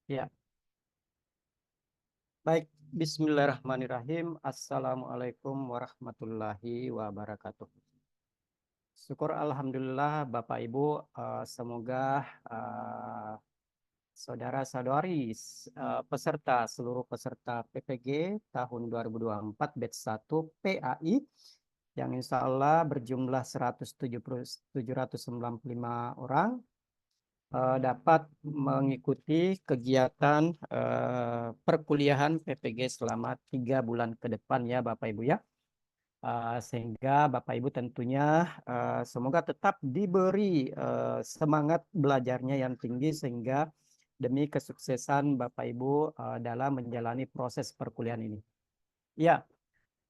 Ya, baik. Bismillahirrahmanirrahim. Assalamualaikum warahmatullahi wabarakatuh. Syukur Alhamdulillah Bapak Ibu, semoga eh, saudara-saudari seluruh peserta PPG tahun 2024 batch 1 PAI yang insya Allah berjumlah 795 orang dapat mengikuti kegiatan perkuliahan PPG selama 3 bulan ke depan ya Bapak Ibu ya. Sehingga Bapak Ibu tentunya semoga tetap diberi semangat belajarnya yang tinggi sehingga demi kesuksesan Bapak Ibu dalam menjalani proses perkuliahan ini. Ya,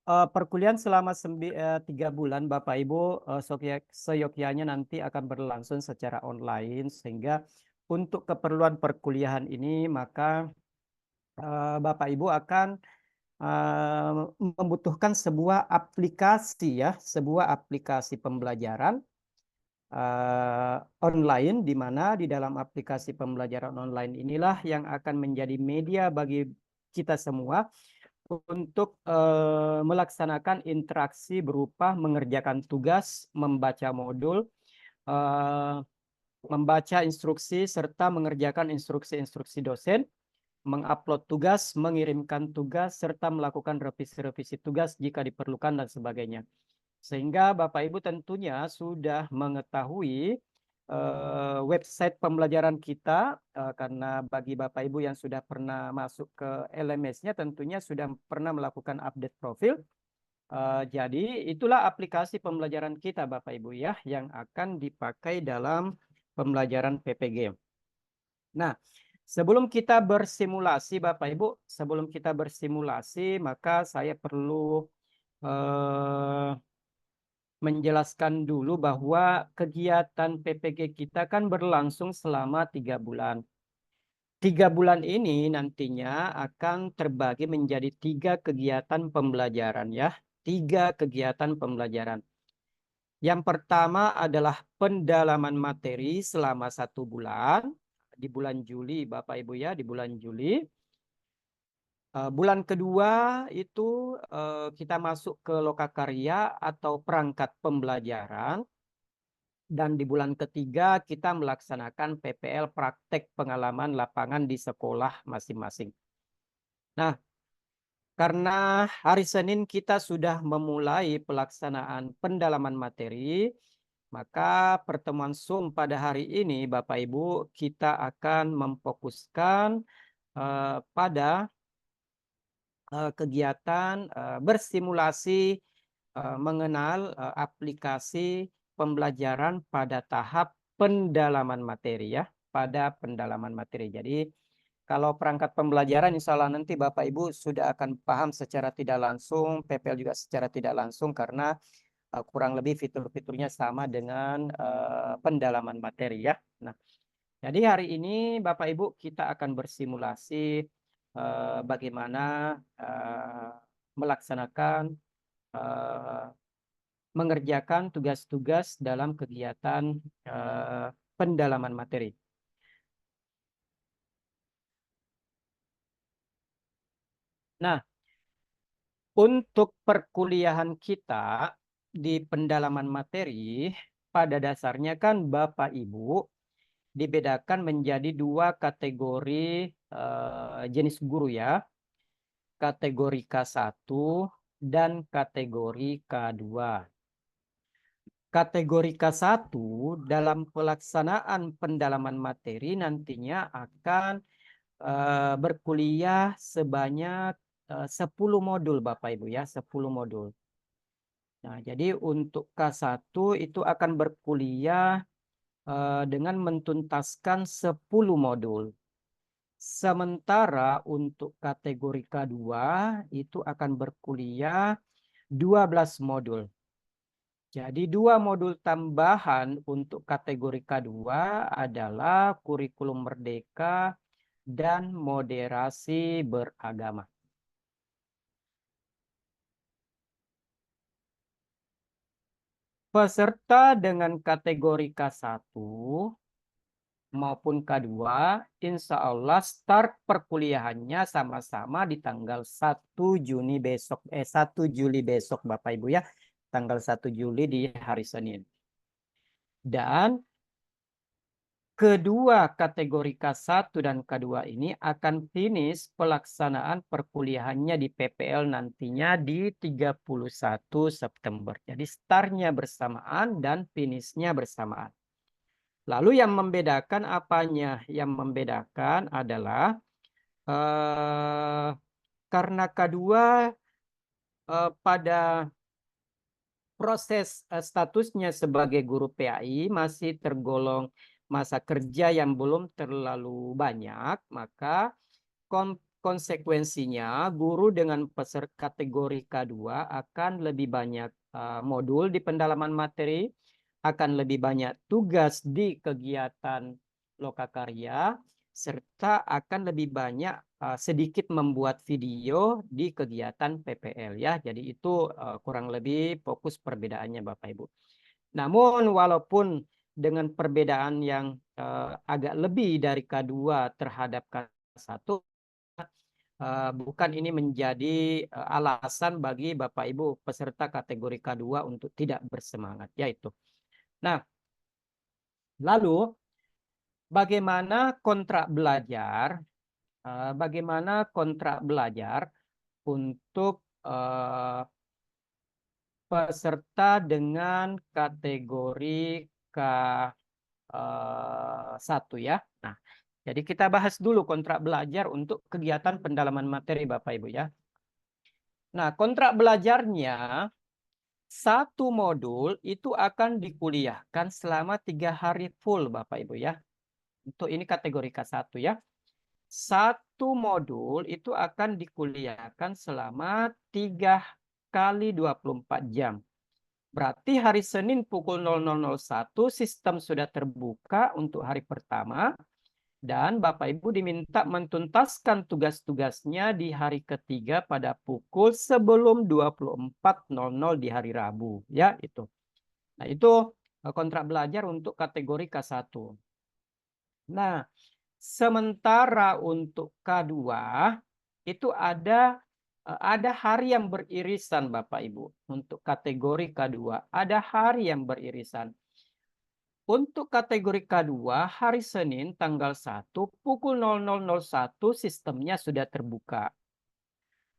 perkuliahan selama 3 bulan Bapak Ibu seyogyanya nanti akan berlangsung secara online sehingga untuk keperluan perkuliahan ini maka Bapak Ibu akan membutuhkan sebuah aplikasi ya, sebuah aplikasi pembelajaran online di mana di dalam aplikasi pembelajaran online inilah yang akan menjadi media bagi kita semua untuk melaksanakan interaksi berupa mengerjakan tugas, membaca modul, eh, membaca instruksi serta mengerjakan instruksi-instruksi dosen, mengupload tugas, mengirimkan tugas, serta melakukan revisi-revisi tugas jika diperlukan dan sebagainya. Sehingga Bapak Ibu tentunya sudah mengetahui website pembelajaran kita, karena bagi Bapak Ibu yang sudah pernah masuk ke LMS-nya tentunya sudah pernah melakukan update profil. Jadi itulah aplikasi pembelajaran kita Bapak Ibu ya yang akan dipakai dalam pembelajaran PPG. Nah, sebelum kita bersimulasi, Bapak Ibu, sebelum kita bersimulasi, maka saya perlu eh, menjelaskan dulu bahwa kegiatan PPG kita kan berlangsung selama 3 bulan. 3 bulan ini nantinya akan terbagi menjadi 3 kegiatan pembelajaran ya. 3 kegiatan pembelajaran. Yang pertama adalah pendalaman materi selama 1 bulan. Di bulan Juli, Bapak Ibu ya, di bulan Juli. Bulan kedua itu kita masuk ke lokakarya atau perangkat pembelajaran. Dan di bulan ketiga kita melaksanakan PPL praktek pengalaman lapangan di sekolah masing-masing. Nah, karena hari Senin kita sudah memulai pelaksanaan pendalaman materi, maka pertemuan Zoom pada hari ini Bapak Ibu kita akan memfokuskan pada kegiatan bersimulasi mengenal aplikasi pembelajaran pada tahap pendalaman materi ya, pada pendalaman materi. Jadi kalau perangkat pembelajaran insya Allah nanti Bapak Ibu sudah akan paham secara tidak langsung, PPL juga secara tidak langsung karena kurang lebih fitur-fiturnya sama dengan pendalaman materi ya. Nah, jadi hari ini Bapak Ibu kita akan bersimulasi bagaimana melaksanakan eh, mengerjakan tugas-tugas dalam kegiatan pendalaman materi. Nah, untuk perkuliahan kita di pendalaman materi, pada dasarnya kan Bapak Ibu dibedakan menjadi 2 kategori jenis guru ya, kategori K1 dan kategori K2. Kategori K1 dalam pelaksanaan pendalaman materi nantinya akan berkuliah sebanyak 10 modul Bapak Ibu ya, 10 modul. Nah, jadi untuk K1 itu akan berkuliah dengan mentuntaskan 10 modul. Sementara untuk kategori K2 itu akan berkuliah 12 modul. Jadi 2 modul tambahan untuk kategori K2 adalah kurikulum merdeka dan moderasi beragama. Peserta dengan kategori K1 maupun K2, insya Allah start perkuliahannya sama-sama di tanggal 1 Juni besok, 1 Juli besok Bapak Ibu ya. Tanggal 1 Juli di hari Senin. Dan kedua kategori K1 dan K2 ini akan finish pelaksanaan perkuliahannya di PPL nantinya di 31 September. Jadi startnya bersamaan dan finishnya bersamaan. Lalu yang membedakan apanya? Yang membedakan adalah karena K2 pada proses statusnya sebagai guru PAI masih tergolong masa kerja yang belum terlalu banyak, maka konsekuensinya guru dengan peserta kategori K2 akan lebih banyak modul di pendalaman materi, akan lebih banyak tugas di kegiatan lokakarya, serta akan lebih banyak sedikit membuat video di kegiatan PPL ya. Jadi itu kurang lebih fokus perbedaannya Bapak Ibu. Namun walaupun dengan perbedaan yang agak lebih dari K2 terhadap K1, bukan ini menjadi alasan bagi Bapak Ibu peserta kategori K2 untuk tidak bersemangat yaitu. Nah, lalu bagaimana kontrak belajar? Bagaimana kontrak belajar untuk peserta dengan kategori K1 ya. Nah, jadi kita bahas dulu kontrak belajar untuk kegiatan pendalaman materi Bapak Ibu ya. Nah, kontrak belajarnya satu modul itu akan dikuliahkan selama 3 hari full Bapak Ibu ya. Untuk ini kategori K1 ya. Satu modul itu akan dikuliahkan selama 3 kali 24 jam. Berarti hari Senin pukul 00.01 sistem sudah terbuka untuk hari pertama. Dan Bapak Ibu diminta mentuntaskan tugas-tugasnya di hari ketiga pada pukul sebelum 24.00 di hari Rabu. Ya, itu. Nah, itu kontrak belajar untuk kategori K1. Nah, sementara untuk K2 itu ada hari yang beririsan Bapak Ibu. Untuk kategori K2 ada hari yang beririsan. Untuk kategori K2 hari Senin tanggal 1 pukul 00.01 sistemnya sudah terbuka.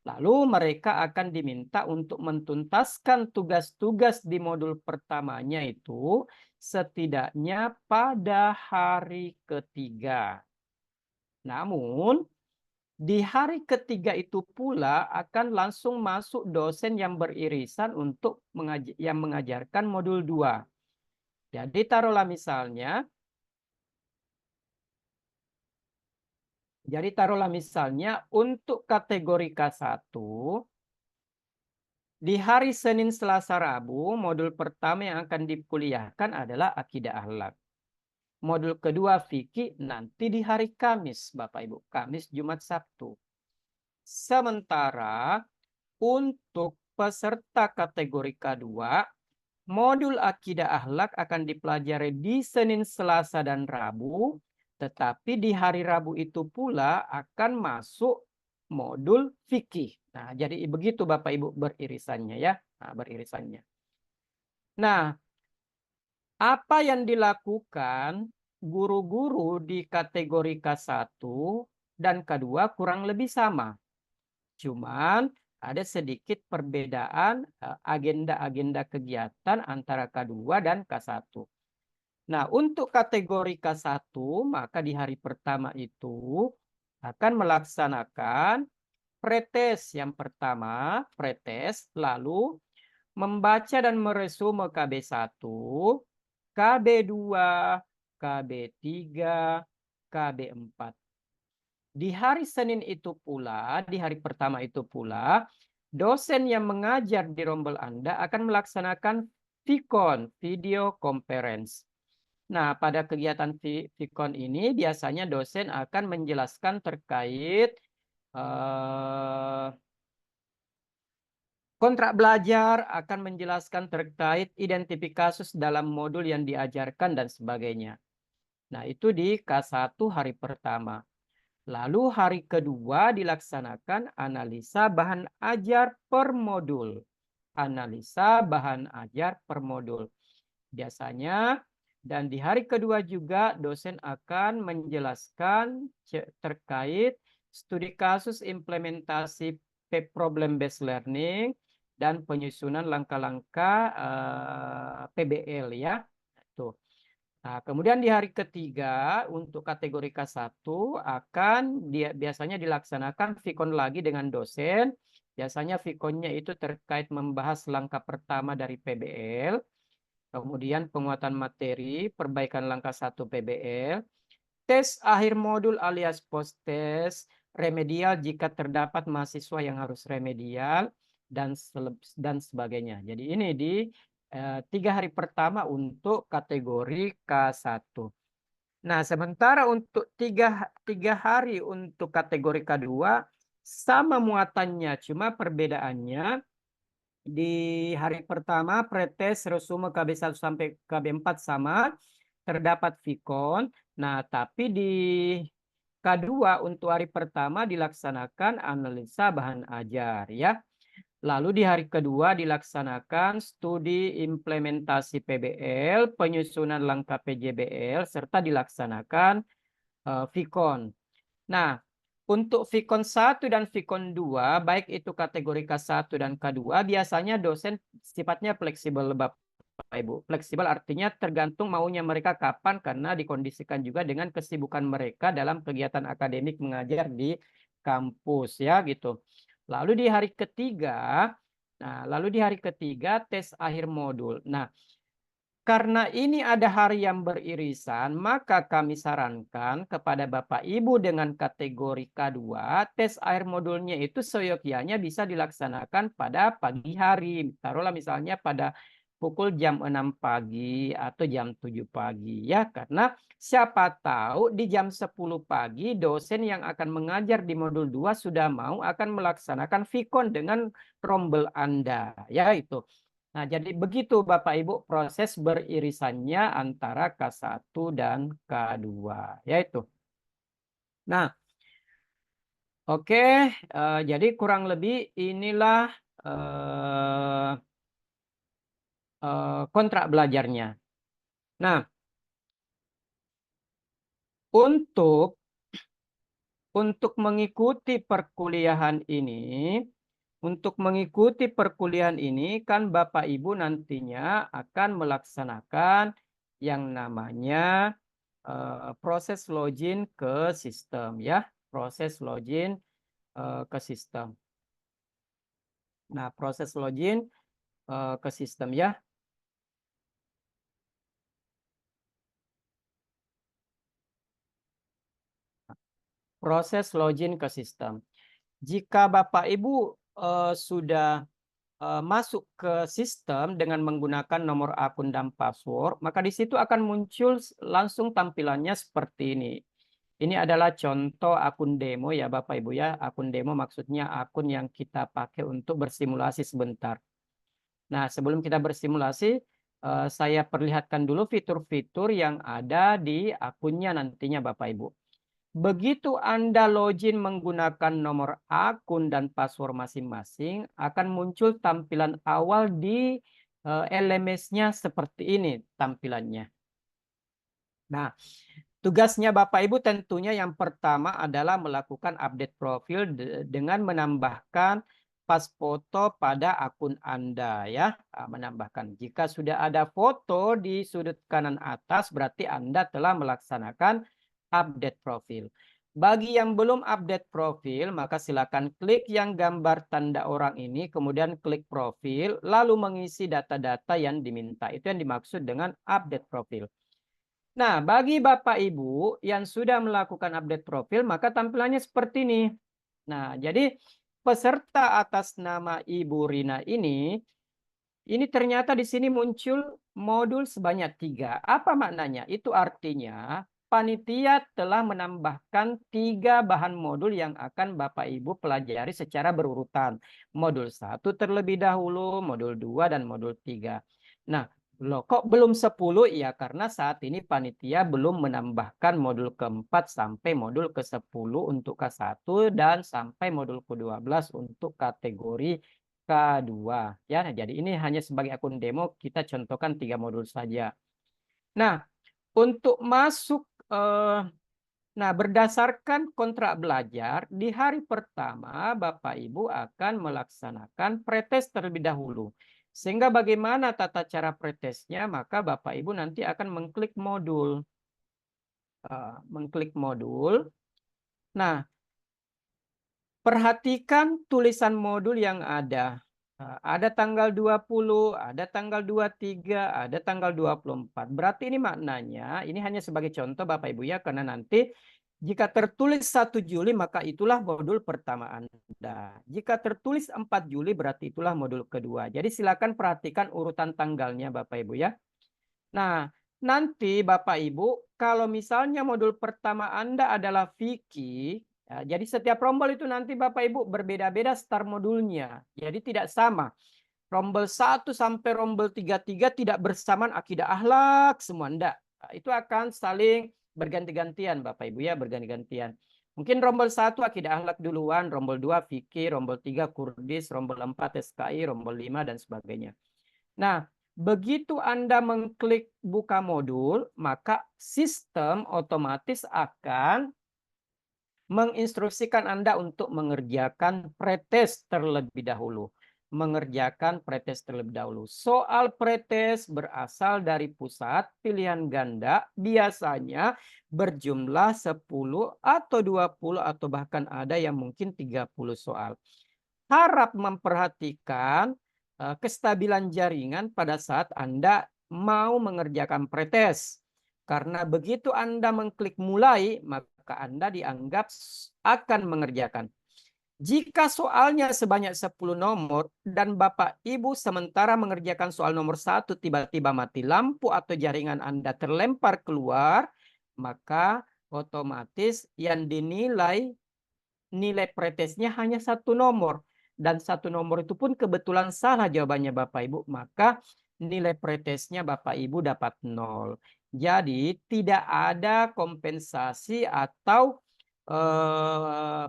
Lalu mereka akan diminta untuk mentuntaskan tugas-tugas di modul pertamanya itu setidaknya pada hari ketiga. Namun, di hari ketiga itu pula akan langsung masuk dosen yang beririsan untuk yang mengajarkan modul 2. Jadi taruhlah misalnya untuk kategori K1 di hari Senin, Selasa, Rabu modul pertama yang akan dikuliahkan adalah akidah akhlak. Modul kedua fikih nanti di hari Kamis, Bapak Ibu. Kamis, Jumat, Sabtu. Sementara untuk peserta kategori K2, modul akidah akhlak akan dipelajari di Senin, Selasa, dan Rabu. Tetapi di hari Rabu itu pula akan masuk modul fikih. Nah, jadi begitu Bapak Ibu beririsannya ya. Nah, beririsannya. Nah, apa yang dilakukan guru-guru di kategori K1 dan K2 kurang lebih sama. Cuman ada sedikit perbedaan agenda-agenda kegiatan antara K2 dan K1. Nah, untuk kategori K1, maka di hari pertama itu akan melaksanakan pretest yang pertama, pretest, lalu membaca dan meresume KB1, KB2, KB3, KB4. Di hari Senin itu pula, di hari pertama itu pula, dosen yang mengajar di rombel Anda akan melaksanakan VCON, video conference. Nah, pada kegiatan VCON ini biasanya dosen akan menjelaskan terkait kontrak belajar, akan menjelaskan terkait identifikasi kasus dalam modul yang diajarkan dan sebagainya. Nah, itu di K1 hari pertama. Lalu hari kedua dilaksanakan analisa bahan ajar per modul. Analisa bahan ajar per modul. Biasanya, dan di hari kedua juga dosen akan menjelaskan terkait studi kasus implementasi problem based learning dan penyusunan langkah-langkah PBL ya. Tuh. Nah, kemudian di hari ketiga untuk kategori K1 akan biasanya dilaksanakan vikon lagi dengan dosen. Biasanya vikonnya itu terkait membahas langkah pertama dari PBL, kemudian penguatan materi, perbaikan langkah 1 PBL, tes akhir modul alias post test, remedial jika terdapat mahasiswa yang harus remedial, dan sebagainya. Jadi ini di 3 hari pertama untuk kategori K1. Nah, sementara untuk tiga hari untuk kategori K2 sama muatannya, cuma perbedaannya di hari pertama pretest resume KB1 sampai KB4 sama, terdapat vikon. Nah, tapi di K2 untuk hari pertama dilaksanakan analisa bahan ajar ya. Lalu di hari kedua dilaksanakan studi implementasi PBL, penyusunan langkah PJBL, serta dilaksanakan vikon. Nah, untuk vikon 1 dan vikon 2, baik itu kategori K1 dan K2, biasanya dosen sifatnya fleksibel, Bapak Ibu. Fleksibel artinya tergantung maunya mereka kapan, karena dikondisikan juga dengan kesibukan mereka dalam kegiatan akademik mengajar di kampus ya gitu. Lalu di hari ketiga tes akhir modul. Nah, karena ini ada hari yang beririsan, maka kami sarankan kepada Bapak Ibu dengan kategori K2, tes akhir modulnya itu seyogyanya bisa dilaksanakan pada pagi hari. Taruhlah misalnya pada pukul jam 6 pagi atau jam 7 pagi ya. Karena siapa tahu di jam 10 pagi dosen yang akan mengajar di modul 2 sudah mau akan melaksanakan vikon dengan rombel Anda. Ya itu. Nah, jadi begitu Bapak Ibu proses beririsannya antara K1 dan K2, yaitu. Nah, oke, jadi kurang lebih inilah kontrak belajarnya. Nah, untuk mengikuti perkuliahan ini, kan Bapak Ibu nantinya akan melaksanakan yang namanya proses login ke sistem ya, proses login ke sistem. Nah, proses login ke sistem ya. Proses login ke sistem. Jika Bapak Ibu sudah masuk ke sistem dengan menggunakan nomor akun dan password, maka di situ akan muncul langsung tampilannya seperti ini. Ini adalah contoh akun demo ya Bapak Ibu ya. Akun demo maksudnya akun yang kita pakai untuk bersimulasi sebentar. Nah, sebelum kita bersimulasi, saya perlihatkan dulu fitur-fitur yang ada di akunnya nantinya Bapak Ibu. Begitu Anda login menggunakan nomor akun dan password masing-masing, akan muncul tampilan awal di LMS-nya seperti ini tampilannya. Nah, tugasnya Bapak Ibu tentunya yang pertama adalah melakukan update profil dengan menambahkan pas foto pada akun Anda ya. Menambahkan. Jika sudah ada foto di sudut kanan atas, berarti Anda telah melaksanakan update profil. Bagi yang belum update profil, maka silakan klik yang gambar tanda orang ini, kemudian klik profil, lalu mengisi data-data yang diminta. Itu yang dimaksud dengan update profil. Nah, bagi Bapak Ibu yang sudah melakukan update profil, maka tampilannya seperti ini. Nah, jadi peserta atas nama Ibu Rina ini ternyata di sini muncul modul sebanyak 3. Apa maknanya? Itu artinya panitia telah menambahkan 3 bahan modul yang akan Bapak Ibu pelajari secara berurutan. Modul 1 terlebih dahulu, modul 2, dan modul 3. Nah, Loh, kok belum 10? Ya, karena saat ini panitia belum menambahkan modul keempat sampai modul ke-10 untuk K1 dan sampai modul ke-12 untuk kategori K2. Ya, jadi ini hanya sebagai akun demo, kita contohkan 3 modul saja. Nah, untuk masuk, nah berdasarkan kontrak belajar, di hari pertama Bapak Ibu akan melaksanakan pretest terlebih dahulu. Sehingga bagaimana tata cara pretesnya, maka Bapak Ibu nanti akan mengklik modul. Mengklik modul. Nah, perhatikan tulisan modul yang ada. Ada tanggal 20, ada tanggal 23, ada tanggal 24. Berarti ini maknanya, ini hanya sebagai contoh Bapak Ibu ya, karena nanti jika tertulis 1 Juli, maka itulah modul pertama Anda. Jika tertulis 4 Juli, berarti itulah modul kedua. Jadi silakan perhatikan urutan tanggalnya Bapak Ibu ya. Nah, nanti Bapak Ibu, kalau misalnya modul pertama Anda adalah Vicky, ya, jadi setiap rombel itu nanti Bapak Ibu berbeda-beda start modulnya. Jadi tidak sama. Rombel 1 sampai rombel 33 tidak bersamaan akidah akhlak semua. Enggak. Nah, itu akan saling berganti-gantian Bapak Ibu ya, berganti-gantian. Mungkin rombel 1 akidah akhlak duluan, rombel 2 Vicky, rombel 3 Kurdis, rombel 4 SKI, rombel 5 dan sebagainya. Nah, begitu Anda mengklik buka modul, maka sistem otomatis akan menginstruksikan Anda untuk mengerjakan pretest terlebih dahulu. Mengerjakan pretest terlebih dahulu. Soal pretest berasal dari pusat pilihan ganda, biasanya berjumlah 10 atau 20 atau bahkan ada yang mungkin 30 soal. Harap memperhatikan kestabilan jaringan pada saat Anda mau mengerjakan pretest. Karena begitu Anda mengklik mulai, maka Anda dianggap akan mengerjakan. Jika soalnya sebanyak 10 nomor dan Bapak Ibu sementara mengerjakan soal nomor 1 tiba-tiba mati lampu atau jaringan Anda terlempar keluar, maka otomatis yang dinilai nilai pretesnya hanya 1 nomor. Dan 1 nomor itu pun kebetulan salah jawabannya Bapak Ibu, maka nilai pretesnya Bapak Ibu dapat 0. Jadi tidak ada kompensasi atau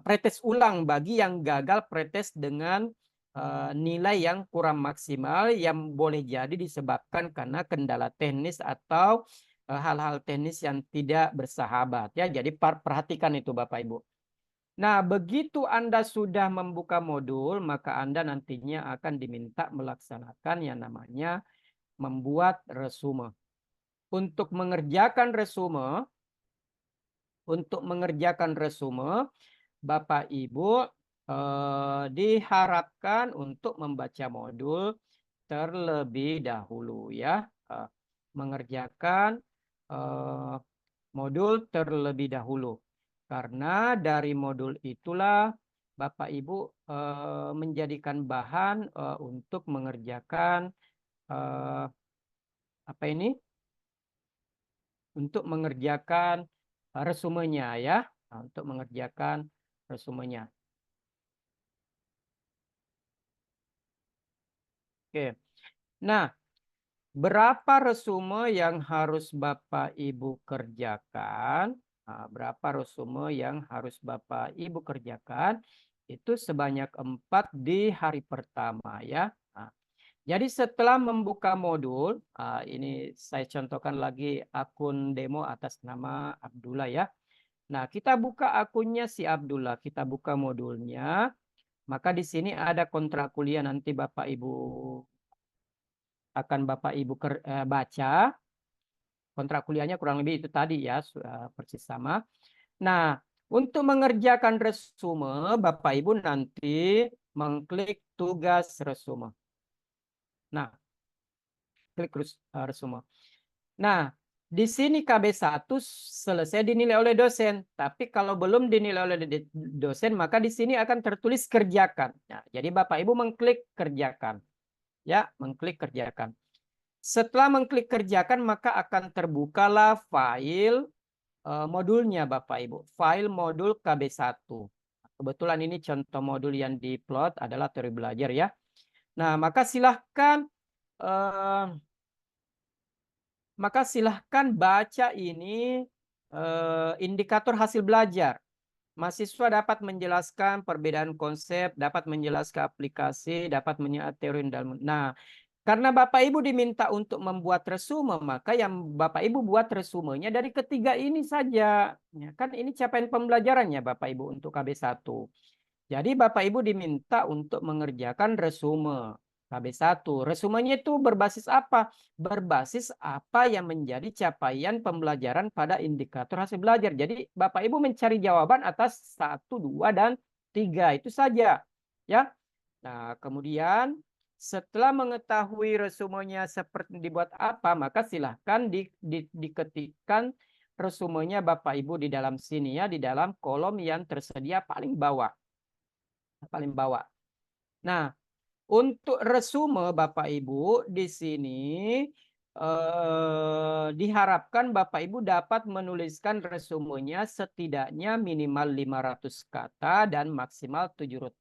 pretest ulang bagi yang gagal pretest dengan nilai yang kurang maksimal, yang boleh jadi disebabkan karena kendala teknis atau hal-hal teknis yang tidak bersahabat ya. Jadi perhatikan itu Bapak Ibu. Nah, begitu Anda sudah membuka modul, maka Anda nantinya akan diminta melaksanakan yang namanya membuat resume. Untuk mengerjakan resume, Bapak Ibu diharapkan untuk membaca modul terlebih dahulu ya. Mengerjakan modul terlebih dahulu. Karena dari modul itulah Bapak Ibu menjadikan bahan untuk mengerjakan apa ini? Untuk mengerjakan resumenya ya, untuk mengerjakan resumenya. Oke. Nah, berapa resume yang harus Bapak Ibu kerjakan? Nah, berapa resume yang harus Bapak Ibu kerjakan? Itu sebanyak 4 di hari pertama ya. Nah, jadi setelah membuka modul, ini saya contohkan lagi akun demo atas nama Abdullah ya. Nah, kita buka akunnya si Abdullah, kita buka modulnya. Maka di sini ada kontrak kuliah, nanti Bapak Ibu akan Bapak Ibu baca. Kontrak kuliahnya kurang lebih itu tadi ya, persis sama. Nah, untuk mengerjakan resume, Bapak Ibu nanti mengklik tugas resume. Nah, klik resume. Nah, di sini KB1 selesai dinilai oleh dosen. Tapi kalau belum dinilai oleh dosen, maka di sini akan tertulis kerjakan. Nah, jadi Bapak Ibu mengklik kerjakan. Ya, mengklik kerjakan. Setelah mengklik kerjakan, maka akan terbukalah file modulnya Bapak Ibu. File modul KB1. Kebetulan ini contoh modul yang diplot adalah teori belajar ya. Nah, maka silahkan maka silahkan baca ini indikator hasil belajar. Mahasiswa dapat menjelaskan perbedaan konsep, dapat menjelaskan aplikasi, dapat menjelaskan teori dalam. Nah, karena Bapak Ibu diminta untuk membuat resume, maka yang Bapak Ibu buat resumenya dari ketiga ini saja. Ya, kan ini capaian pembelajarannya Bapak Ibu untuk KB1. Jadi Bapak Ibu diminta untuk mengerjakan resume KB1. Resumenya itu berbasis apa? Berbasis apa yang menjadi capaian pembelajaran pada indikator hasil belajar. Jadi Bapak Ibu mencari jawaban atas 1, 2, dan 3. Itu saja. Ya. Nah, kemudian setelah mengetahui resumenya seperti dibuat apa, maka silahkan diketikkan resumenya Bapak Ibu di dalam sini ya, di dalam kolom yang tersedia paling bawah. Paling bawah. Nah, untuk resume Bapak Ibu di sini diharapkan Bapak Ibu dapat menuliskan resumenya setidaknya minimal 500 kata dan maksimal 700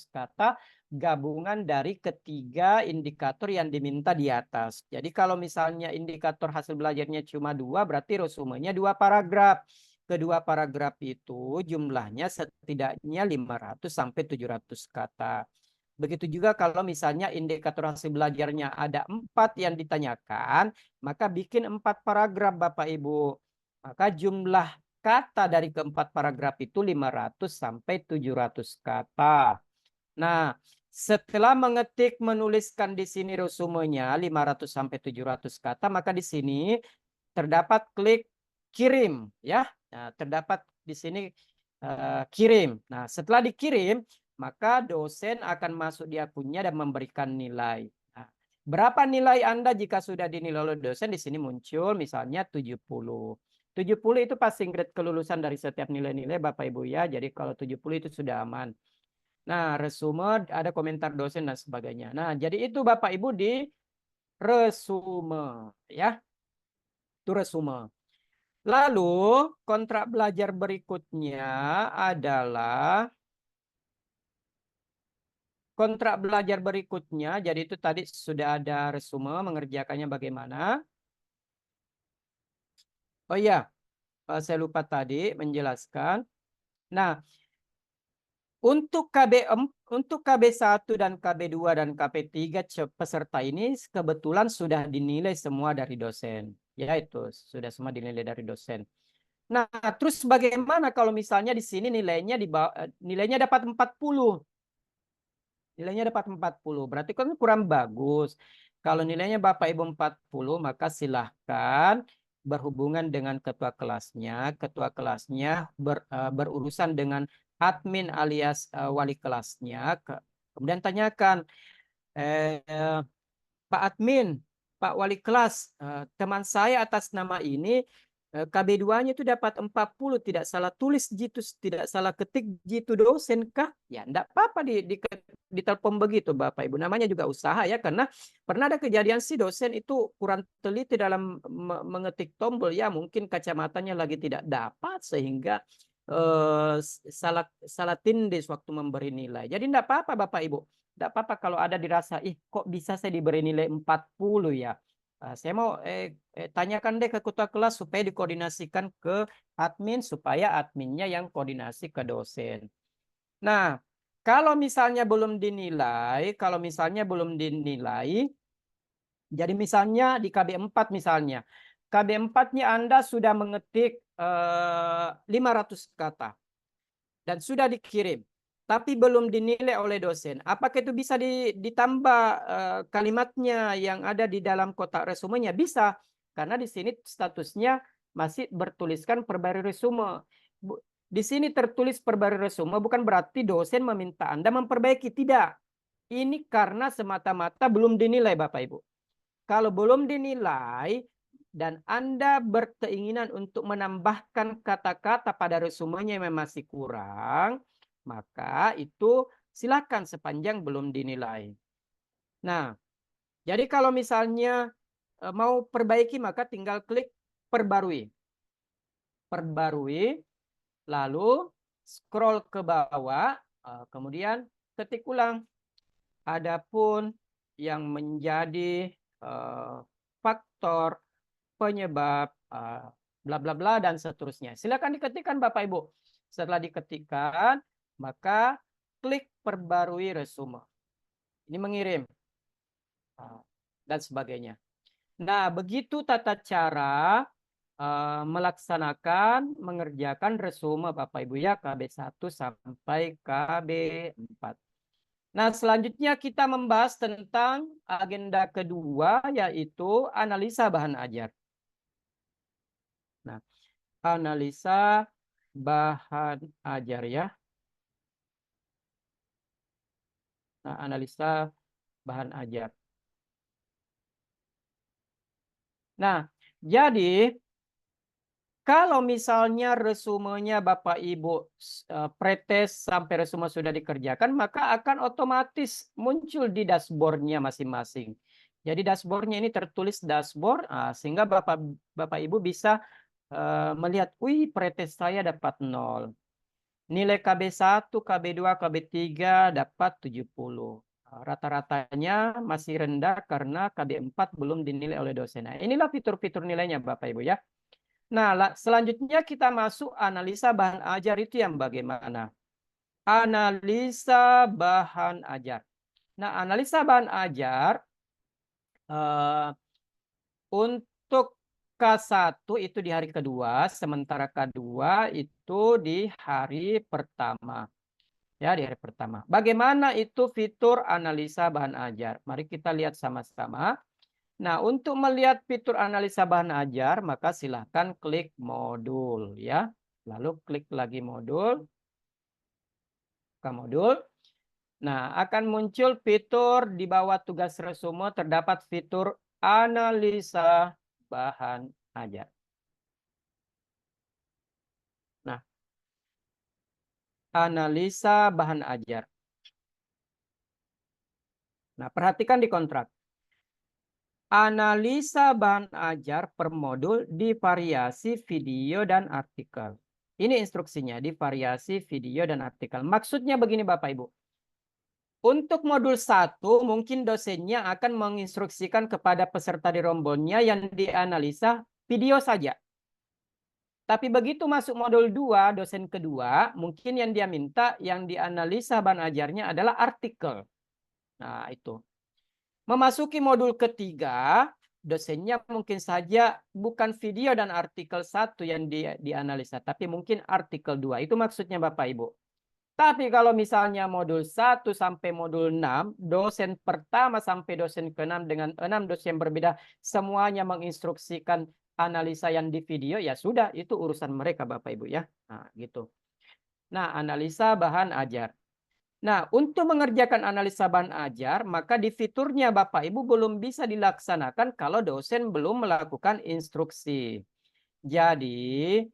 kata gabungan dari ketiga indikator yang diminta di atas. Jadi kalau misalnya indikator hasil belajarnya cuma 2, berarti resumenya 2 paragraf. Kedua paragraf itu jumlahnya setidaknya 500 sampai 700 kata. Begitu juga kalau misalnya indikator hasil belajarnya ada 4 yang ditanyakan, maka bikin 4 paragraf Bapak Ibu. Maka jumlah kata dari keempat paragraf itu 500 sampai 700 kata. Nah, setelah menuliskan di sini resumenya 500 sampai 700 kata, maka di sini terdapat klik kirim ya. Nah, terdapat di sini kirim. Nah, setelah dikirim, maka dosen akan masuk di akunnya dan memberikan nilai. Nah, berapa nilai Anda jika sudah dinilai oleh dosen? Di sini muncul misalnya 70. 70 itu passing grade kelulusan dari setiap nilai-nilai Bapak Ibu ya. Jadi kalau 70 itu sudah aman. Nah, resume ada komentar dosen dan sebagainya. Nah, jadi itu Bapak Ibu di resume ya. Itu resume. Lalu kontrak belajar berikutnya adalah jadi itu tadi sudah ada resume mengerjakannya bagaimana. Oh iya, saya lupa tadi menjelaskan. Nah, untuk KB1 dan KB2 dan KB3 peserta ini kebetulan sudah dinilai semua dari dosen. Ya itu sudah semua dinilai dari dosen. Nah, terus bagaimana kalau misalnya di sini nilainya dapat 40? Nilainya dapat 40. Berarti kan kurang bagus. Kalau nilainya Bapak Ibu 40, maka silahkan berhubungan dengan ketua kelasnya. Ketua kelasnya berurusan dengan admin alias wali kelasnya. Kemudian tanyakan, Pak Admin, Pak Wali Kelas, teman saya atas nama ini KB2-nya itu dapat 40, tidak salah tulis gitu, tidak salah ketik gitu, dosen kah? Ya, enggak apa-apa di telepon begitu Bapak Ibu. Namanya juga usaha ya, karena pernah ada kejadian sih dosen itu kurang teliti dalam mengetik tombol ya, mungkin kacamatanya lagi tidak dapat sehingga salah tindis waktu memberi nilai. Jadi enggak apa-apa Bapak Ibu. Tidak apa-apa kalau ada dirasa, ih kok bisa saya diberi nilai 40 ya. Saya mau tanyakan deh ke ketua kelas supaya dikoordinasikan ke admin supaya adminnya yang koordinasi ke dosen. Nah, kalau misalnya belum dinilai, jadi misalnya di KB4 misalnya, KB4-nya Anda sudah mengetik 500 kata dan sudah dikirim, tapi belum dinilai oleh dosen. Apakah itu bisa ditambah kalimatnya yang ada di dalam kotak resumenya? Bisa, karena di sini statusnya masih bertuliskan perbarui resume. Di sini tertulis perbarui resume bukan berarti dosen meminta Anda memperbaiki, tidak. Ini karena semata-mata belum dinilai Bapak Ibu. Kalau belum dinilai dan Anda berkeinginan untuk menambahkan kata-kata pada resumenya yang masih kurang, maka itu silakan sepanjang belum dinilai. Nah, jadi kalau misalnya mau perbaiki maka tinggal klik perbarui. Perbarui, lalu scroll ke bawah, kemudian ketik ulang. Adapun yang menjadi faktor penyebab bla bla bla dan seterusnya. Silakan diketikkan Bapak Ibu. Setelah diketikkan, maka klik perbarui resume. Ini mengirim dan sebagainya. Nah, begitu tata cara melaksanakan, mengerjakan resume Bapak Ibu ya, KB1 sampai KB4. Nah, selanjutnya kita membahas tentang agenda kedua, yaitu analisa bahan ajar. Nah, analisa bahan ajar ya. Nah, analisa bahan ajar. Nah, jadi kalau misalnya resumenya Bapak Ibu pretest sampai resume sudah dikerjakan, maka akan otomatis muncul di dashboardnya masing-masing. Jadi dashboardnya ini tertulis dashboard, sehingga Bapak Ibu bisa melihat, wih pretest saya dapat 0. Nilai KB1, KB2, KB3 dapat 70. Rata-ratanya masih rendah karena KB4 belum dinilai oleh dosen. Nah, inilah fitur-fitur nilainya Bapak Ibu ya. Nah, selanjutnya kita masuk analisa bahan ajar itu yang bagaimana? Analisa bahan ajar. Nah, analisa bahan ajar untuk K1 itu di hari kedua, sementara K2 itu di hari pertama. Ya, di hari pertama. Bagaimana itu fitur analisa bahan ajar? Mari kita lihat sama-sama. Nah, untuk melihat fitur analisa bahan ajar, maka silahkan klik modul ya. Lalu klik lagi modul, ke modul. Nah, akan muncul fitur di bawah tugas resume terdapat fitur analisa bahan ajar. Nah, analisa bahan ajar. Nah, perhatikan di kontrak. Analisa bahan ajar per modul di variasi video dan artikel. Ini instruksinya di variasi video dan artikel. Maksudnya begini Bapak Ibu. Untuk modul 1 mungkin dosennya akan menginstruksikan kepada peserta di rombonnya yang dianalisa video saja. Tapi begitu masuk modul 2, dosen kedua, mungkin yang dia minta yang dianalisa bahan ajarnya adalah artikel. Nah, itu. Memasuki modul ketiga, dosennya mungkin saja bukan video dan artikel 1 yang dianalisa, tapi mungkin artikel 2. Itu maksudnya Bapak Ibu. Tapi kalau misalnya modul 1 sampai modul 6, dosen pertama sampai dosen ke-6 dengan 6 dosen berbeda, semuanya menginstruksikan analisa yang di video, ya sudah, itu urusan mereka Bapak Ibu ya. Nah, gitu. Nah, analisa bahan ajar. Nah, untuk mengerjakan analisa bahan ajar, maka di fiturnya Bapak Ibu belum bisa dilaksanakan kalau dosen belum melakukan instruksi. Jadi,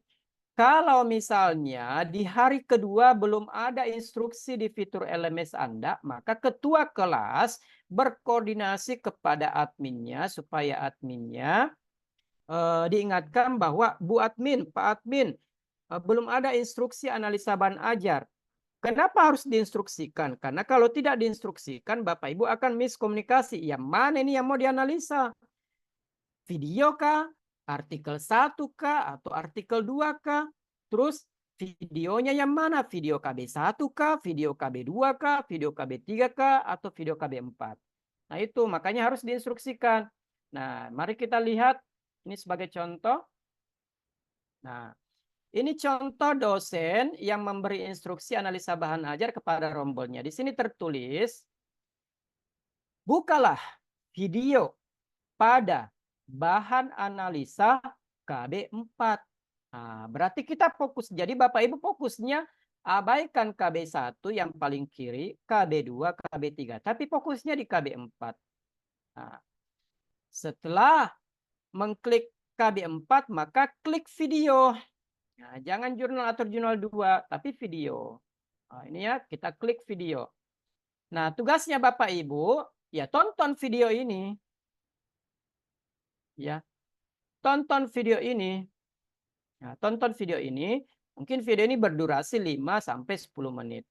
kalau misalnya di hari kedua belum ada instruksi di fitur LMS Anda, maka ketua kelas berkoordinasi kepada adminnya supaya adminnya diingatkan bahwa Bu Admin, Pak Admin, belum ada instruksi analisa bahan ajar. Kenapa harus diinstruksikan? Karena kalau tidak diinstruksikan, Bapak Ibu akan miskomunikasi. Yang mana ini yang mau dianalisa? Video kah? Artikel 1 kah? Atau artikel 2 kah? Terus videonya yang mana? Video KB1 kah? Video KB2 kah? Video KB3 kah? Atau video KB4? Nah itu makanya harus diinstruksikan. Nah mari kita lihat ini sebagai contoh. Nah ini contoh dosen yang memberi instruksi analisa bahan ajar kepada rombonnya. Di sini tertulis, bukalah video pada bahan analisa KB4. Nah, berarti kita fokus. Jadi Bapak Ibu fokusnya abaikan KB1 yang paling kiri, KB2, KB3. Tapi fokusnya di KB4. Nah, setelah mengklik KB4, maka klik video. Nah, jangan jurnal atau jurnal 2, tapi video. Nah, ini ya, kita klik video. Nah, tugasnya Bapak Ibu, ya tonton video ini. Ya, tonton video ini. Nah, tonton video ini. Mungkin video ini berdurasi 5-10 menit.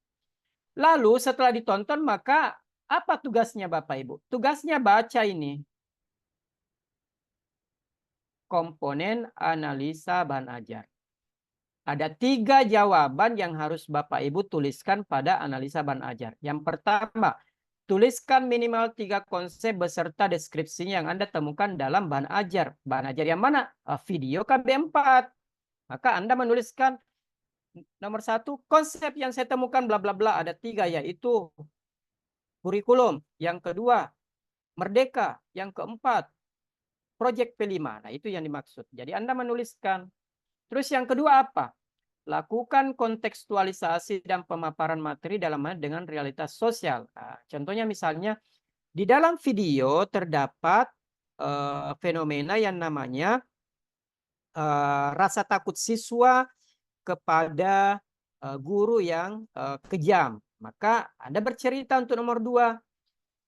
Lalu setelah ditonton, maka apa tugasnya Bapak Ibu? Tugasnya baca ini. komponen analisa bahan ajar. Ada 3 jawaban yang harus Bapak Ibu tuliskan pada analisa bahan ajar. Yang pertama, tuliskan minimal 3 konsep beserta deskripsinya yang Anda temukan dalam bahan ajar. Bahan ajar yang mana? Video KB4. Maka Anda menuliskan nomor 1, konsep yang saya temukan bla bla bla, ada 3, yaitu kurikulum. Yang kedua, merdeka. Yang keempat, proyek P5. Nah, itu yang dimaksud. Jadi Anda menuliskan. Terus yang kedua apa? Lakukan kontekstualisasi dan pemaparan materi dalam dengan realitas sosial. Nah, contohnya misalnya di dalam video terdapat fenomena yang namanya rasa takut siswa kepada guru yang kejam. Maka Anda bercerita untuk nomor 2.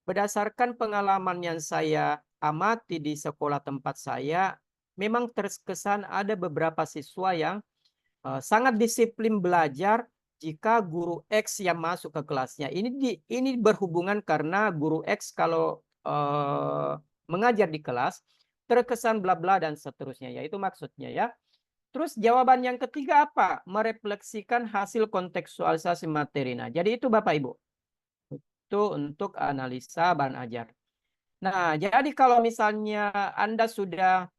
Berdasarkan pengalaman yang saya amati di sekolah tempat saya, memang terkesan ada beberapa siswa yang sangat disiplin belajar jika guru X yang masuk ke kelasnya. Ini berhubungan karena guru X kalau mengajar di kelas terkesan bla bla dan seterusnya. Ya, itu maksudnya ya. Terus jawaban yang ketiga apa? Merefleksikan hasil kontekstualisasi materi. Nah, jadi itu Bapak Ibu. Itu untuk analisa bahan ajar. Nah, jadi kalau misalnya Anda sudah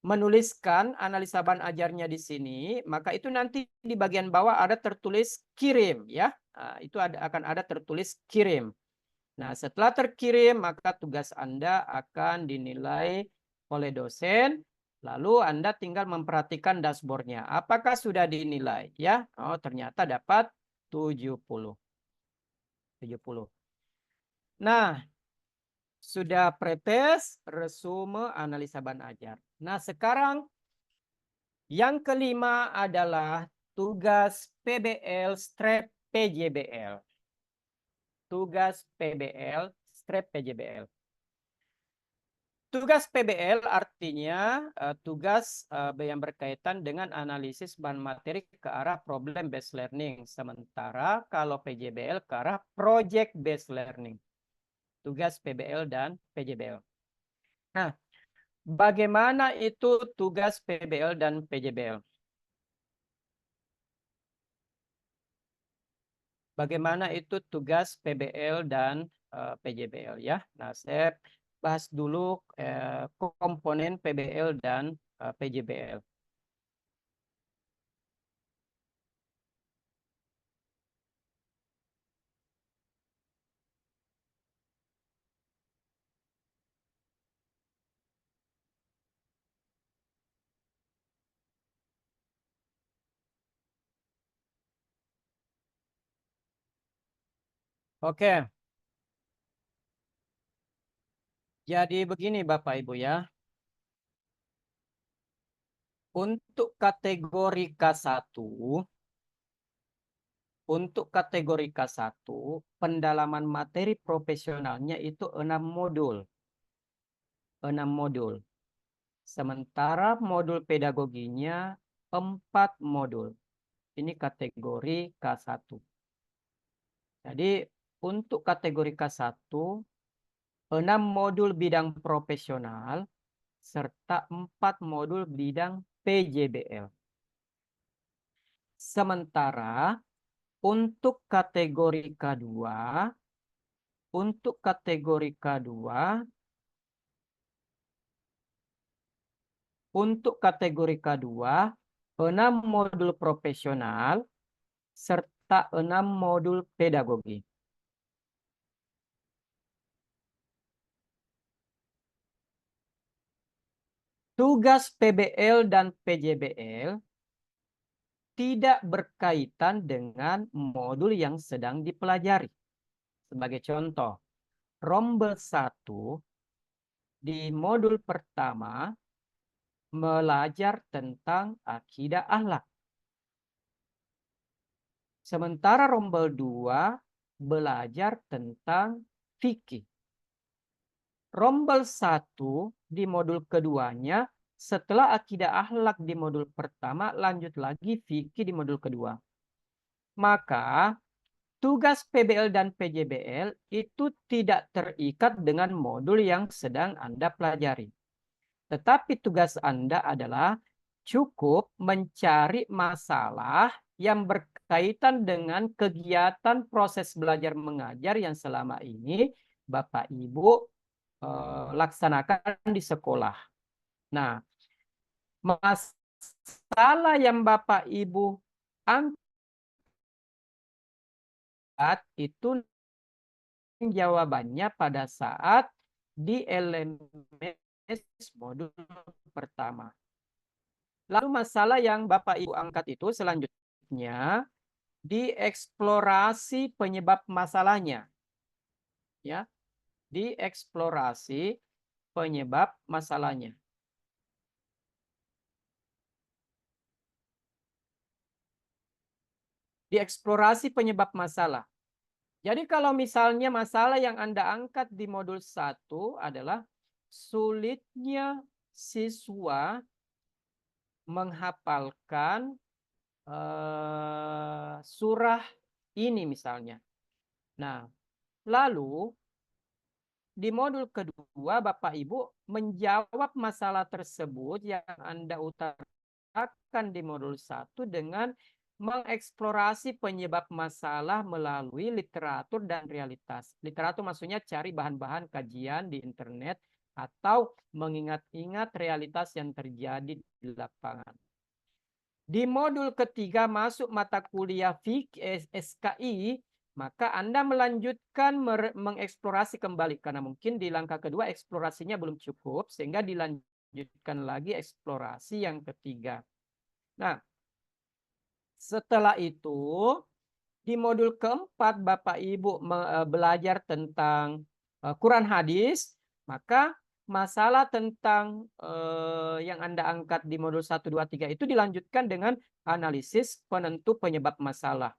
menuliskan analisa bahan ajarnya di sini, maka itu nanti di bagian bawah ada tertulis kirim ya. Nah, itu akan ada tertulis kirim. Nah, setelah terkirim maka tugas Anda akan dinilai oleh dosen, lalu Anda tinggal memperhatikan dashboardnya. Apakah sudah dinilai ya? Oh, ternyata dapat 70. Nah, sudah pretest, resume, analisa bahan ajar. Nah, sekarang yang kelima adalah tugas PBL/PJBL. Tugas PBL/PJBL. Tugas PBL artinya tugas yang berkaitan dengan analisis bahan materi ke arah problem based learning. Sementara kalau PJBL ke arah project based learning. Tugas PBL dan PJBL. Nah, bagaimana itu tugas PBL dan PJBL? Bagaimana itu tugas PBL dan PJBL ya? Nah, saya bahas dulu komponen PBL dan PJBL. Oke, jadi begini Bapak Ibu ya. Untuk kategori K1, pendalaman materi profesionalnya itu 6 modul. 6 modul. Sementara modul pedagoginya 4 modul. Ini kategori K1. Jadi untuk kategori K1, 6 modul bidang profesional serta 4 modul bidang PJBL. Sementara untuk kategori K2, untuk kategori K2, untuk kategori K2, 6 modul profesional serta 6 modul pedagogi. Tugas PBL dan PJBL tidak berkaitan dengan modul yang sedang dipelajari. Sebagai contoh, rombel 1 di modul pertama belajar tentang akidah akhlak. Sementara rombel 2 belajar tentang fikih. Rombel 1 di modul keduanya setelah akidah akhlak di modul pertama lanjut lagi fikih di modul kedua. Maka tugas PBL dan PJBL itu tidak terikat dengan modul yang sedang Anda pelajari. Tetapi tugas Anda adalah cukup mencari masalah yang berkaitan dengan kegiatan proses belajar mengajar yang selama ini Bapak Ibu laksanakan di sekolah. Nah, masalah yang Bapak Ibu angkat itu jawabannya pada saat di LMS modul pertama. Lalu masalah yang Bapak Ibu angkat itu selanjutnya dieksplorasi penyebab masalahnya. Ya, dieksplorasi penyebab masalahnya. Dieksplorasi penyebab masalah. Jadi kalau misalnya masalah yang Anda angkat di modul 1 adalah sulitnya siswa menghafalkan surah ini misalnya. Nah, lalu di modul kedua Bapak Ibu menjawab masalah tersebut yang Anda utarakan di modul 1 dengan mengeksplorasi penyebab masalah melalui literatur dan realitas. Literatur maksudnya cari bahan-bahan kajian di internet atau mengingat-ingat realitas yang terjadi di lapangan. Di modul ketiga masuk mata kuliah FIK SKI, maka Anda melanjutkan mengeksplorasi kembali karena mungkin di langkah kedua eksplorasinya belum cukup sehingga dilanjutkan lagi eksplorasi yang ketiga. Nah, setelah itu di modul keempat Bapak Ibu belajar tentang Quran hadis, maka masalah tentang yang Anda angkat di modul 1, 2, 3 itu dilanjutkan dengan analisis penentu penyebab masalah.